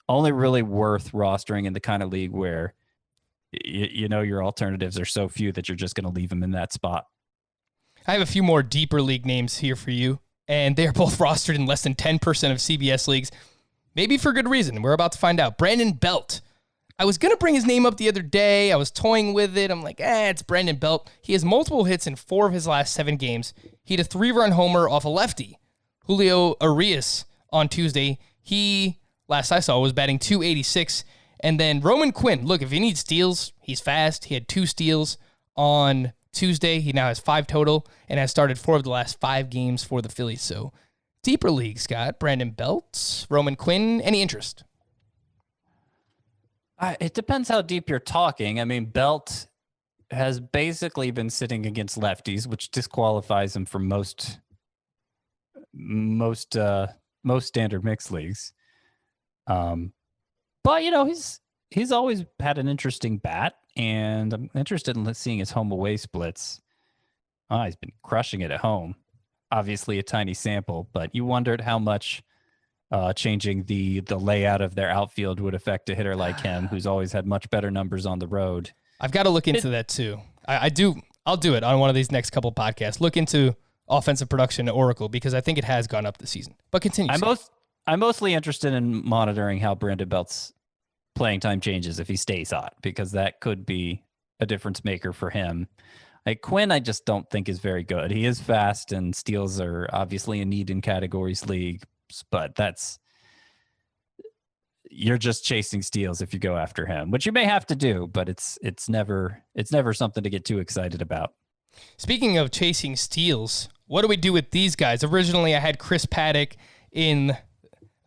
only really worth rostering in the kind of league where your alternatives are so few that you're just going to leave him in that spot. I have a few more deeper league names here for you, and they're both rostered in less than 10% of CBS leagues, maybe for good reason. We're about to find out. Brandon Belt. I was going to bring his name up the other day. I was toying with it. I'm like, it's Brandon Belt. He has multiple hits in 4 of his last 7 games. He had a 3-run homer off a lefty, Julio Arias, on Tuesday. He, last I saw, was batting .286. And then Roman Quinn. Look, if he needs steals, he's fast. He had 2 steals on Tuesday. He now has 5 total and has started 4 of the last 5 games for the Phillies. So deeper league, Scott. Brandon Belt, Roman Quinn, any interest? It depends how deep you're talking. I mean, Belt has basically been sitting against lefties, which disqualifies him from most standard mixed leagues. But he's always had an interesting bat, and I'm interested in seeing his home away splits. He's been crushing it at home. Obviously a tiny sample, but you wondered how much changing the layout of their outfield would affect a hitter like him, who's always had much better numbers on the road. I've got to look into that too. I'll do it on one of these next couple podcasts. Look into offensive production at Oracle, because I think it has gone up this season. But continue. I'm mostly interested in monitoring how Brandon Belt's playing time changes if he stays hot, because that could be a difference maker for him. Like Quinn, I just don't think is very good. He is fast, and steals are obviously a need in categories league, but you're just chasing steals if you go after him, which you may have to do, but it's never something to get too excited about. Speaking of chasing steals, what do we do with these guys? Originally, I had Chris Paddock in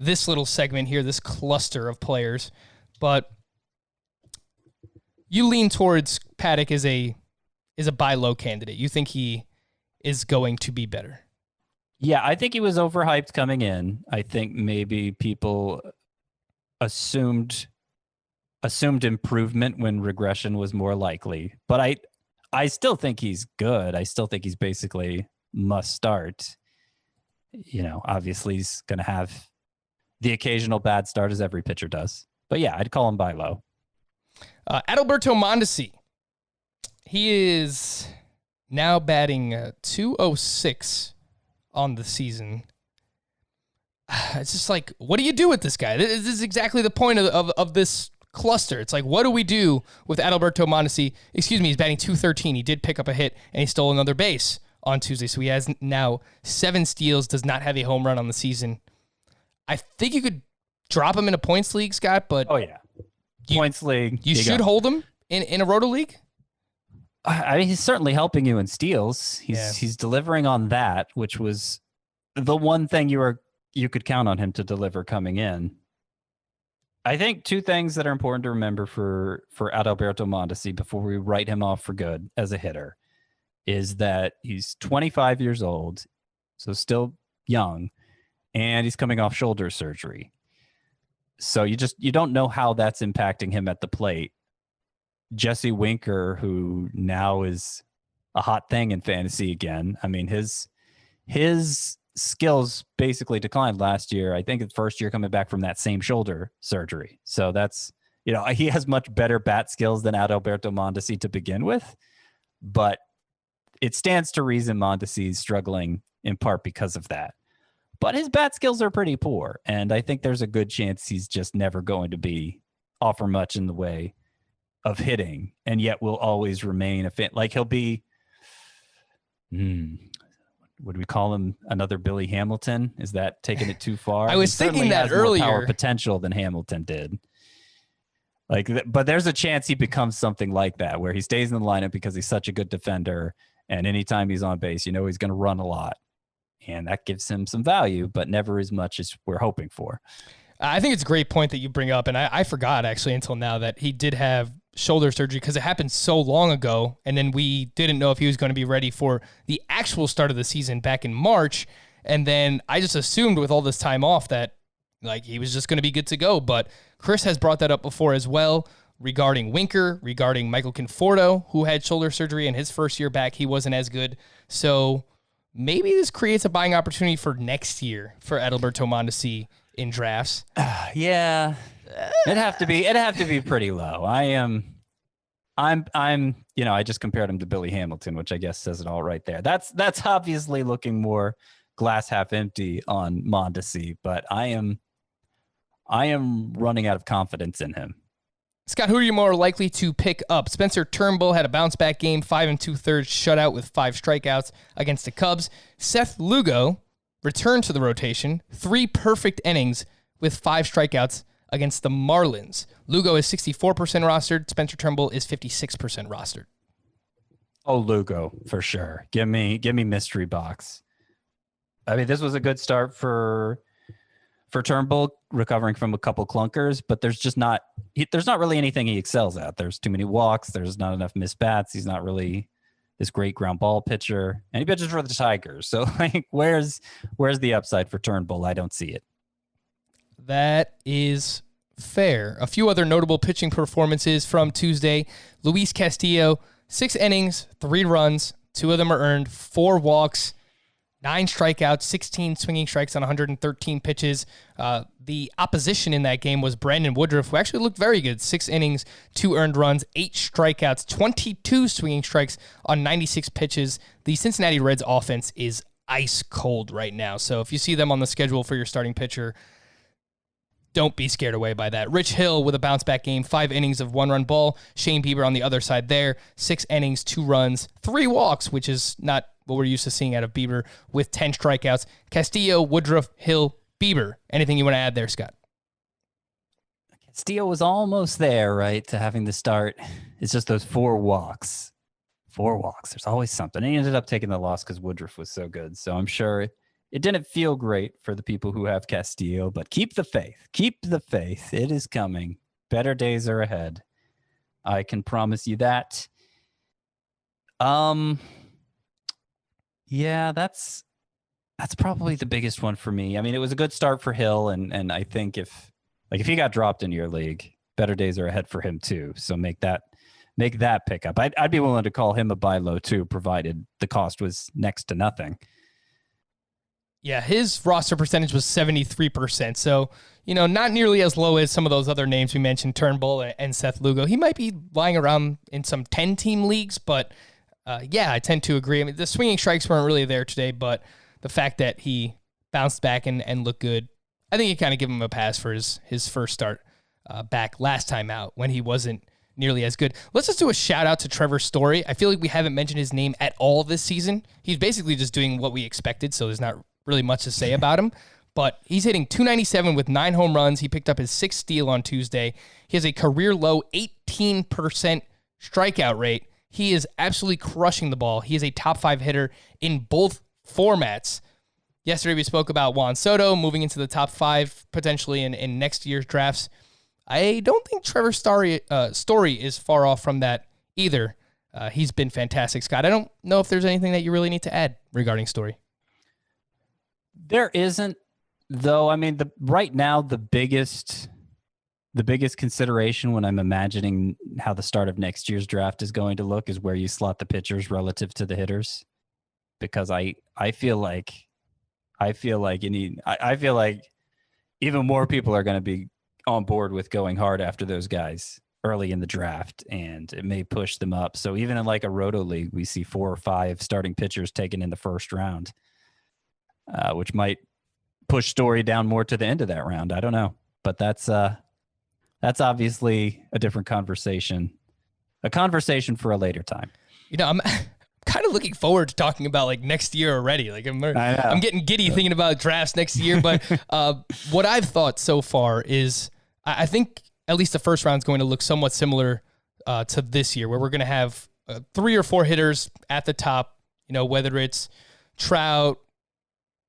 this little segment here, this cluster of players, but you lean towards Paddock as a buy low candidate. You think he is going to be better? Yeah, I think he was overhyped coming in. I think maybe people assumed improvement when regression was more likely. But I still think he's good. I still think he's basically must start. Obviously he's going to have the occasional bad start, as every pitcher does. But yeah, I'd call him buy low. Adelberto Monteci. He is now batting 206 on the season. It's just like, what do you do with this guy? This is exactly the point of this cluster. It's like, what do we do with Adelberto Monteci? Excuse me, he's batting .213. He did pick up a hit, and he stole another base on Tuesday. So he has now 7 steals, does not have a home run on the season. I think you could drop him in a points league, Scott, but... Oh, yeah. Points league. You should hold him in a roto league? I mean, he's certainly helping you in steals. He's delivering on that, which was the one thing you could count on him to deliver coming in. I think 2 things that are important to remember for Adelberto Monteci before we write him off for good as a hitter. is that he's 25 years old, so still young, and he's coming off shoulder surgery. So you don't know how that's impacting him at the plate. Jesse Winker, who now is a hot thing in fantasy again. I mean, his skills basically declined last year. I think the first year coming back from that same shoulder surgery. So that's, he has much better bat skills than Adelberto Monteci to begin with, but it stands to reason Montesi's struggling in part because of that. But his bat skills are pretty poor, and I think there's a good chance he's just never going to offer much in the way of hitting, and yet will always remain a fan. Like, he'll be, would we call him another Billy Hamilton? Is that taking it too far? I was thinking that has earlier. More power potential than Hamilton did. But there's a chance he becomes something like that, where he stays in the lineup because he's such a good defender, and anytime he's on base, he's going to run a lot. And that gives him some value, but never as much as we're hoping for. I think it's a great point that you bring up, and I forgot actually until now that he did have shoulder surgery because it happened so long ago, and then we didn't know if he was going to be ready for the actual start of the season back in March, and then I just assumed with all this time off that he was just going to be good to go, but Chris has brought that up before as well regarding Winker, regarding Michael Conforto, who had shoulder surgery in his first year back. He wasn't as good, so maybe this creates a buying opportunity for next year for Adelberto Monteci in drafts. Yeah, it'd have to be pretty low. I just compared him to Billy Hamilton, which I guess says it all right there. That's obviously looking more glass half empty on Monteci, but I am running out of confidence in him. Scott, who are you more likely to pick up? Spencer Turnbull had a bounce-back game, 5 2/3 shutout with 5 strikeouts against the Cubs. Seth Lugo returned to the rotation, 3 perfect innings with 5 strikeouts against the Marlins. Lugo is 64% rostered. Spencer Turnbull is 56% rostered. Oh, Lugo, for sure. Give me mystery box. I mean, this was a good start for Turnbull, recovering from a couple clunkers, but there's not really anything he excels at. There's too many walks. There's not enough missed bats. He's not really this great ground ball pitcher, and he pitches for the Tigers. So, where's the upside for Turnbull? I don't see it. That is fair. A few other notable pitching performances from Tuesday. Luis Castillo, 6 innings, 3 runs, 2 of them are earned, 4 walks, 9 strikeouts, 16 swinging strikes on 113 pitches. The opposition in that game was Brandon Woodruff, who actually looked very good. 6 innings, 2 earned runs, 8 strikeouts, 22 swinging strikes on 96 pitches. The Cincinnati Reds offense is ice cold right now. So if you see them on the schedule for your starting pitcher, don't be scared away by that. Rich Hill with a bounce-back game, 5 innings of 1-run ball. Shane Bieber on the other side there, 6 innings, 2 runs, 3 walks, which is not what we're used to seeing out of Bieber, with 10 strikeouts. Castillo, Woodruff, Hill, Bieber. Anything you want to add there, Scott? Castillo was almost there, right, to having the start. It's just those 4 walks. 4 walks. There's always something. And he ended up taking the loss because Woodruff was so good. So I'm sure it didn't feel great for the people who have Castillo, but keep the faith. Keep the faith. It is coming. Better days are ahead. I can promise you that. Yeah, that's probably the biggest one for me. I mean, it was a good start for Hill, and I think if he got dropped into your league, better days are ahead for him too. So make that pickup. I'd be willing to call him a buy low too, provided the cost was next to nothing. Yeah, his roster percentage was 73%. So, not nearly as low as some of those other names we mentioned, Turnbull and Seth Lugo. He might be lying around in some 10-team leagues, but I tend to agree. I mean, the swinging strikes weren't really there today, but the fact that he bounced back and looked good, I think you kind of give him a pass for his first start back last time out when he wasn't nearly as good. Let's just do a shout out to Trevor Story. I feel like we haven't mentioned his name at all this season. He's basically just doing what we expected, so there's not really much to say about him. But he's hitting .297 with 9 home runs. He picked up his 6th steal on Tuesday. He has a career low 18% strikeout rate. He is absolutely crushing the ball. He is a top 5 hitter in both formats. Yesterday we spoke about Juan Soto moving into the top 5 potentially in next year's drafts. I don't think Trevor Story is far off from that either. He's been fantastic. Scott, I don't know if there's anything that you really need to add regarding Story. There isn't, though. I mean, right now, the biggest consideration when I'm imagining how the start of next year's draft is going to look is where you slot the pitchers relative to the hitters, because I feel like even more people are going to be on board with going hard after those guys early in the draft, and it may push them up. So even in like a roto league, we see 4 or 5 starting pitchers taken in the first round, which might push Story down more to the end of that round. I don't know, but that's obviously a different conversation, a conversation for a later time. I'm kind of looking forward to talking about like next year already. Like I'm getting giddy thinking about drafts next year. But what I've thought so far is I think at least the first round is going to look somewhat similar to this year, where we're going to have 3 or 4 hitters at the top. Whether it's Trout,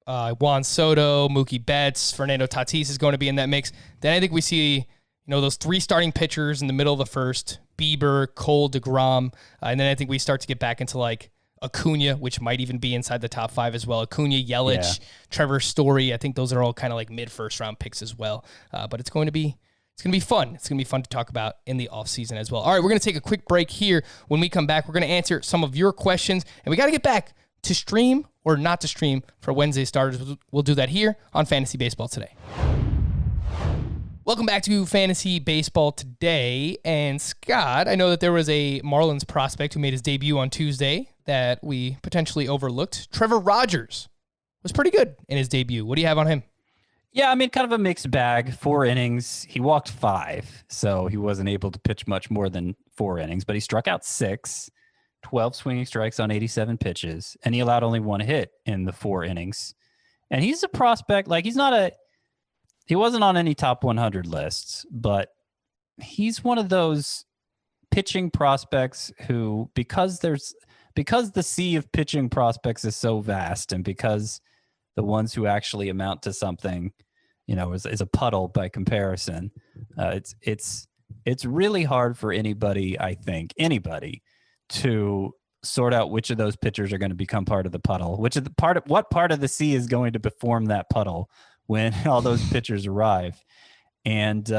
Juan Soto, Mookie Betts, Fernando Tatis is going to be in that mix. Then I think we see those 3 starting pitchers in the middle of the first: Bieber, Cole, DeGrom, and then I think we start to get back into like Acuna, which might even be inside the top 5 as well. Acuna, Yelich, Trevor Story. I think those are all kind of like mid-first round picks as well. But it's going to be fun. It's going to be fun to talk about in the offseason as well. All right, we're going to take a quick break here. When we come back, we're going to answer some of your questions, and we got to get back to stream or not to stream for Wednesday starters. We'll do that here on Fantasy Baseball Today. Welcome back to Fantasy Baseball Today. And Scott, I know that there was a Marlins prospect who made his debut on Tuesday that we potentially overlooked. Trevor Rogers was pretty good in his debut. What do you have on him? Yeah, I mean, kind of a mixed bag. 4 innings. He walked 5, so he wasn't able to pitch much more than 4 innings, but he struck out 6, 12 swinging strikes on 87 pitches, and he allowed only 1 hit in the 4 innings. And he's a prospect. Like, he wasn't on any top 100 lists, but he's one of those pitching prospects who, because the sea of pitching prospects is so vast, and because the ones who actually amount to something, is a puddle by comparison, it's really hard for anybody to sort out which of those pitchers are going to become part of the puddle, what part of the sea is going to form that puddle when all those pitchers arrive. And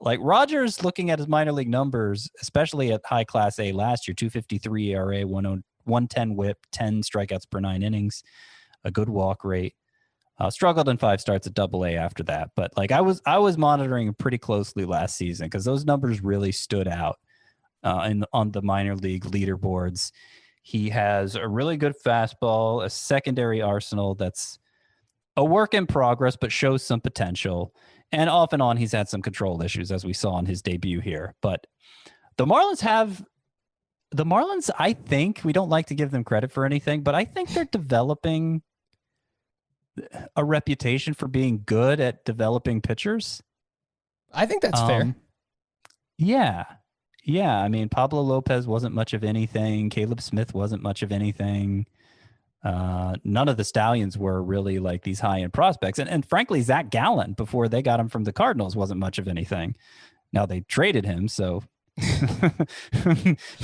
like Rogers, looking at his minor league numbers, especially at high class A last year, 2.53 ERA, 110 whip, 10 strikeouts per 9 innings, a good walk rate. Struggled in 5 starts at Double-A after that. But like I was monitoring him pretty closely last season because those numbers really stood out on the minor league leaderboards. He has a really good fastball, a secondary arsenal that's a work in progress, but shows some potential. And off and on, he's had some control issues, as we saw in his debut here. But the Marlins, I think, we don't like to give them credit for anything, but I think they're developing a reputation for being good at developing pitchers. I think that's fair. Yeah. I mean, Pablo Lopez wasn't much of anything. Caleb Smith wasn't much of anything. None of the Stallions were really like these high-end prospects. And frankly, Zach Gallen, before they got him from the Cardinals, wasn't much of anything. Now they traded him, so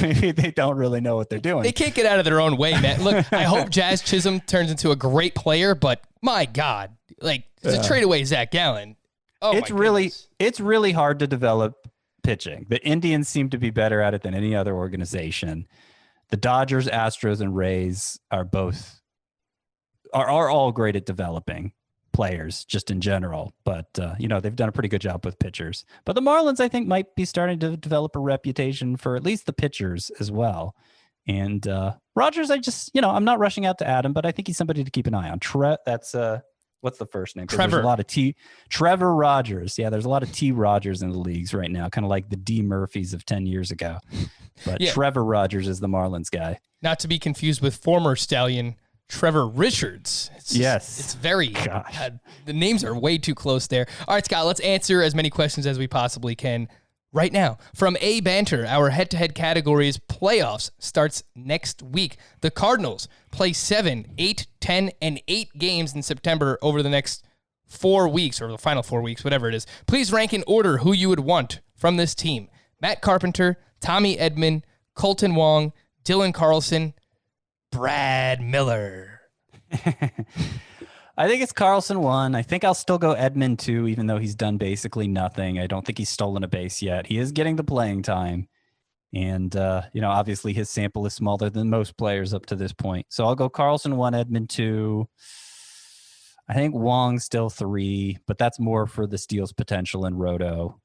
maybe they don't really know what they're doing. They can't get out of their own way, man. Look, I hope Jazz Chisholm turns into a great player, but my God, like to trade away Zach Gallen. Oh, it's really hard to develop pitching. The Indians seem to be better at it than any other organization. The Dodgers, Astros, and Rays are all great at developing players just in general, but they've done a pretty good job with pitchers. But the Marlins, I think, might be starting to develop a reputation for at least the pitchers as well. And Rogers, I'm not rushing out to add him, but I think he's somebody to keep an eye on. That's what's the first name? Trevor. There's a lot of Trevor Rogers. Yeah, there's a lot of T Rogers in the leagues right now, kind of like the D Murphys of 10 years ago. But yeah. Trevor Rogers is the Marlins guy. Not to be confused with former Stallion Trevor Richards. It's very, the names are way too close there. All right, Scott, let's answer as many questions as we possibly can right now. From A Banter, our head-to-head categories playoffs starts next week. The Cardinals play 7, 8, 10, and 8 games in September over the next 4 weeks, or the final 4 weeks, whatever it is. Please rank in order who you would want from this team. Matt Carpenter, Tommy Edman, Colton Wong, Dylan Carlson, Brad Miller. I think it's Carlson 1. I think I'll still go Edmund 2, even though he's done basically nothing. I don't think he's stolen a base yet. He is getting the playing time. And, obviously his sample is smaller than most players up to this point. So I'll go Carlson 1, Edmund 2. I think Wong still 3, but that's more for the steals potential in Roto.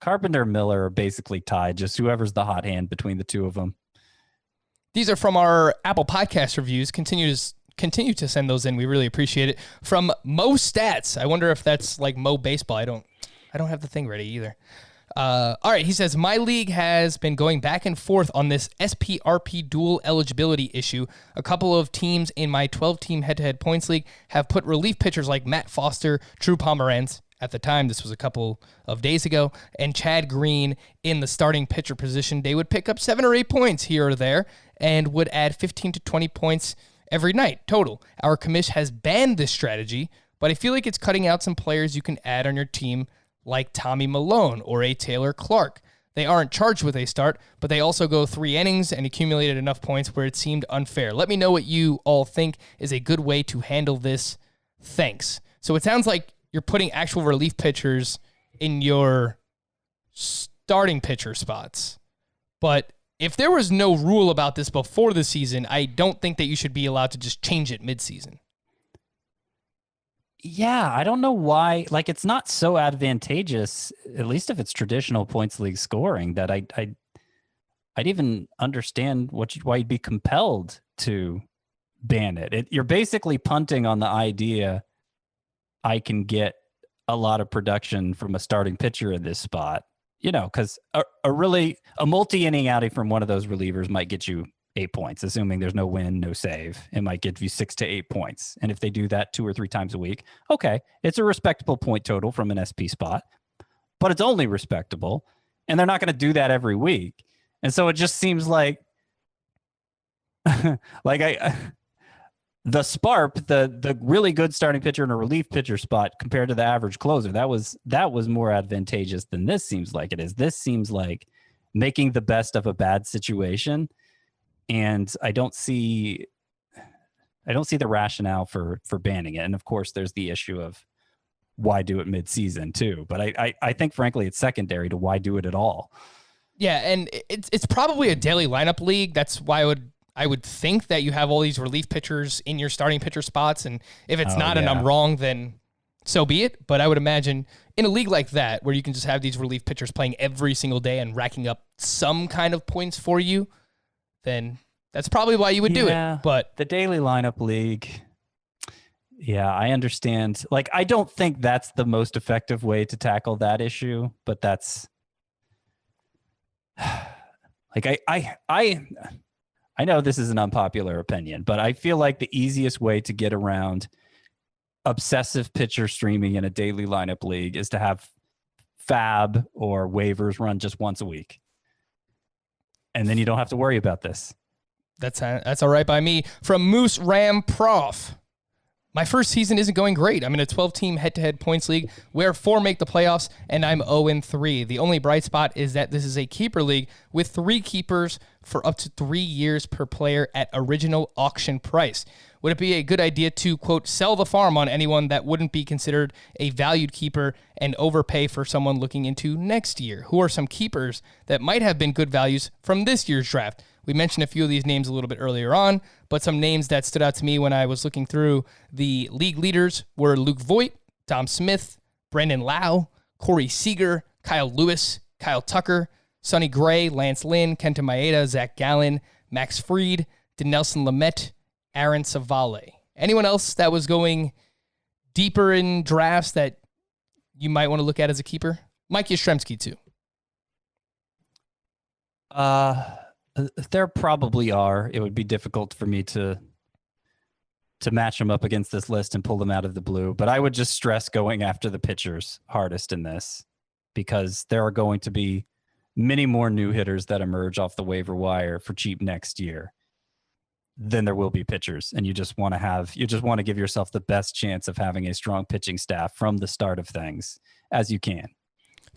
Carpenter, Miller are basically tied, just whoever's the hot hand between the two of them. These are from our Apple Podcast reviews. Continue to send those in. We really appreciate it. From Mo Stats. I wonder if that's like Mo Baseball. I don't have the thing ready either. All right, he says, my league has been going back and forth on this SPRP dual eligibility issue. A couple of teams in my 12-team head-to-head points league have put relief pitchers like Matt Foster, Drew Pomeranz, at the time, this was a couple of days ago, and Chad Green in the starting pitcher position. They would pick up 7 or 8 points here or there and would add 15 to 20 points every night total. Our commish has banned this strategy, but I feel like it's cutting out some players you can add on your team like Tommy Malone or a Taylor Clark. They aren't charged with a start, but they also go 3 innings and accumulated enough points where it seemed unfair. Let me know what you all think is a good way to handle this. Thanks. So it sounds like you're putting actual relief pitchers in your starting pitcher spots. But if there was no rule about this before the season, I don't think that you should be allowed to just change it midseason. Yeah, I don't know why. Like, it's not so advantageous, at least if it's traditional points league scoring, that I'd even understand why you'd be compelled to ban it. You're basically punting on the idea I can get a lot of production from a starting pitcher in this spot, because a multi-inning outing from one of those relievers might get you 8 points, assuming there's no win, no save. It might give you 6 to 8 points. And if they do that 2 or 3 times a week, okay, it's a respectable point total from an SP spot, but it's only respectable. And they're not going to do that every week. And so it just seems like, the SPARP, the really good starting pitcher in a relief pitcher spot compared to the average closer, that was more advantageous than this seems like it is. This seems like making the best of a bad situation. And I don't see the rationale for banning it. And of course, there's the issue of why do it mid-season too. But I think, frankly, it's secondary to why do it at all. Yeah, and it's probably a daily lineup league. That's why I would think that you have all these relief pitchers in your starting pitcher spots. And if it's not and I'm wrong, then so be it. But I would imagine in a league like that, where you can just have these relief pitchers playing every single day and racking up some kind of points for you, then that's probably why you would do it. But the daily lineup league, I understand. Like, I don't think that's the most effective way to tackle that issue, but that's like, I know this is an unpopular opinion, but I feel like the easiest way to get around obsessive pitcher streaming in a daily lineup league is to have fab or waivers run just once a week. And then you don't have to worry about this. That's all right by me. From Moose Ram Prof. My first season isn't going great. I'm in a 12-team head-to-head points league where 4 make the playoffs, and I'm 0-3. The only bright spot is that this is a keeper league with 3 keepers for up to 3 years per player at original auction price. Would it be a good idea to, quote, sell the farm on anyone that wouldn't be considered a valued keeper and overpay for someone looking into next year? Who are some keepers that might have been good values from this year's draft? We mentioned a few of these names a little bit earlier on, but some names that stood out to me when I was looking through the league leaders were Luke Voigt, Tom Smith, Brandon Lau, Corey Seager, Kyle Lewis, Kyle Tucker, Sonny Gray, Lance Lynn, Kenta Maeda, Zach Gallen, Max Fried, Dinelson Lamet, Aaron Savale. Anyone else that was going deeper in drafts that you might want to look at as a keeper? Mike Yastrzemski, too. There probably are. It would be difficult for me to match them up against this list and pull them out of the blue. But I would just stress going after the pitchers hardest in this, because there are going to be many more new hitters that emerge off the waiver wire for cheap next year than there will be pitchers. And you just want to give yourself the best chance of having a strong pitching staff from the start of things as you can.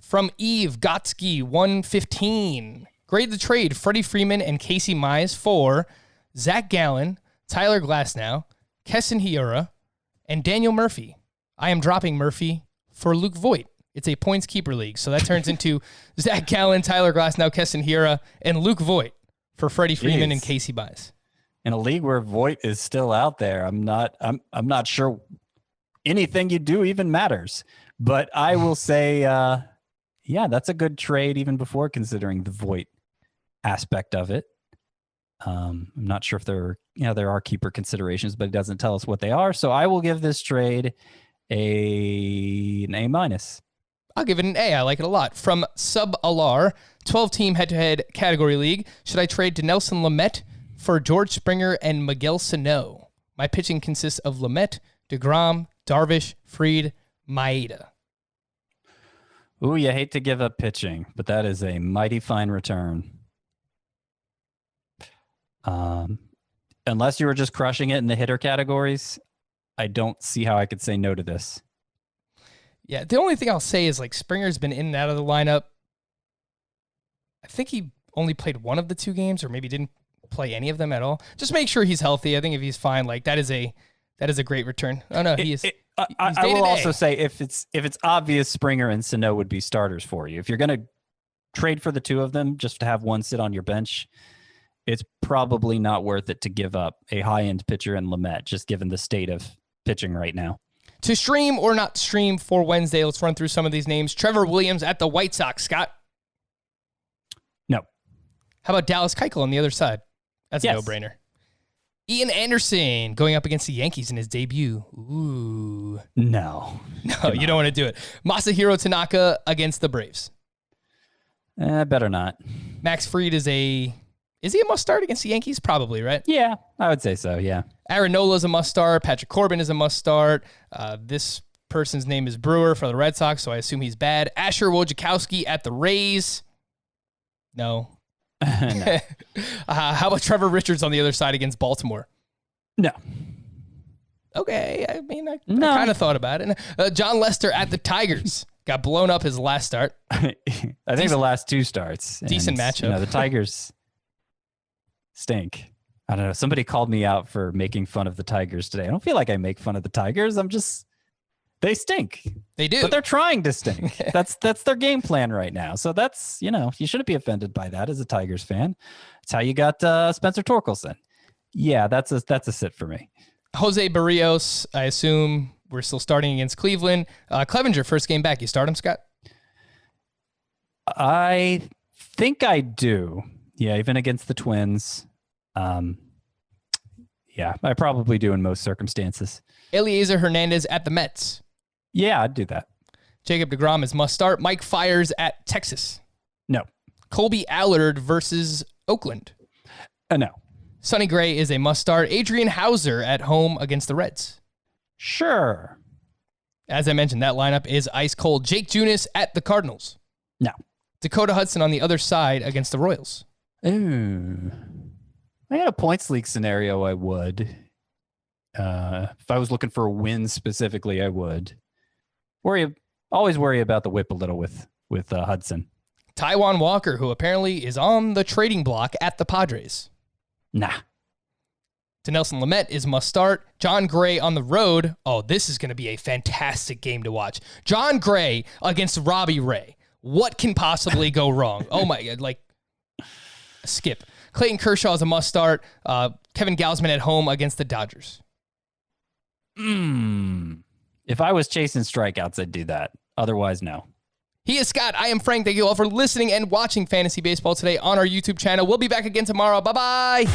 From Eve Gotsky 115. Grade the trade Freddie Freeman and Casey Mize for Zach Gallen, Tyler Glasnow, Keston Hiura, and Daniel Murphy. I am dropping Murphy for Luke Voigt. It's a points keeper league, so that turns into Zach Gallen, Tyler Glasnow, Keston Hiura, and Luke Voigt for Freddie Freeman and Casey Mize. In a league where Voigt is still out there, I'm not sure anything you do even matters. But I will say, yeah, that's a good trade even before considering the Voigt aspect of it. I'm not sure if there are keeper considerations, but it doesn't tell us what they are. So I will give this trade an A-. I'll give it an A. I like it a lot. From Sub Alar, 12-team head-to-head category league. Should I trade Donaldson Lamet for George Springer and Miguel Sano? My pitching consists of Lamet, DeGrom, Darvish, Fried, Maeda. Ooh, you hate to give up pitching, but that is a mighty fine return. Unless you were just crushing it in the hitter categories, I don't see how I could say no to this. Yeah, the only thing I'll say is like Springer's been in and out of the lineup. I think he only played one of the 2 games, or maybe didn't play any of them at all. Just make sure he's healthy. I think if he's fine, like that is a great return. Oh no, he is. I will also say if it's obvious Springer and Sano would be starters for you. If you're going to trade for the 2 of them just to have one sit on your bench, it's probably not worth it to give up a high-end pitcher in Lamet, just given the state of pitching right now. To stream or not stream for Wednesday, let's run through some of these names. Trevor Williams at the White Sox. Scott? No. How about Dallas Keuchel on the other side? That's a no-brainer. Ian Anderson going up against the Yankees in his debut. Ooh. No, you don't want to do it. Masahiro Tanaka against the Braves. Better not. Max Fried is he a must start against the Yankees? Probably, right? Yeah, I would say so, yeah. Aaron Nola is a must start. Patrick Corbin is a must start. This person's name is Brewer for the Red Sox, so I assume he's bad. Asher Wojciechowski at the Rays. No. No. How about Trevor Richards on the other side against Baltimore? No. Okay, I mean, I kind of thought about it. John Lester at the Tigers. Got blown up his last start. I think the last 2 starts. Decent matchup. The Tigers stink. I don't know. Somebody called me out for making fun of the Tigers today. I don't feel like I make fun of the Tigers. They stink. They do. But they're trying to stink. That's their game plan right now. So that's, you shouldn't be offended by that as a Tigers fan. That's how you got Spencer Torkelson. Yeah, that's a sit for me. Jose Barrios, I assume we're still starting against Cleveland. Clevenger, first game back. You start him, Scott? I think I do. Yeah, even against the Twins. Yeah, I probably do in most circumstances. Eliezer Hernandez at the Mets. Yeah, I'd do that. Jacob deGrom is must start. Mike Fiers at Texas. No. Colby Allard versus Oakland. No. Sonny Gray is a must start. Adrian Hauser at home against the Reds. Sure. As I mentioned, that lineup is ice cold. Jake Junis at the Cardinals. No. Dakota Hudson on the other side against the Royals. Ooh. I had a points league scenario, I would. If I was looking for a win specifically, I would. Always worry about the whip a little with Hudson. Taijuan Walker, who apparently is on the trading block at the Padres. Nah. Dinelson Lamet is must start. John Gray on the road. Oh, this is going to be a fantastic game to watch. John Gray against Robbie Ray. What can possibly go wrong? Oh my God, skip. Clayton Kershaw is a must start. Kevin Gausman at home against the Dodgers. If I was chasing strikeouts, I'd do that. Otherwise, no. He is Scott. I am Frank. Thank you all for listening and watching Fantasy Baseball today on our YouTube channel. We'll be back again tomorrow. Bye-bye.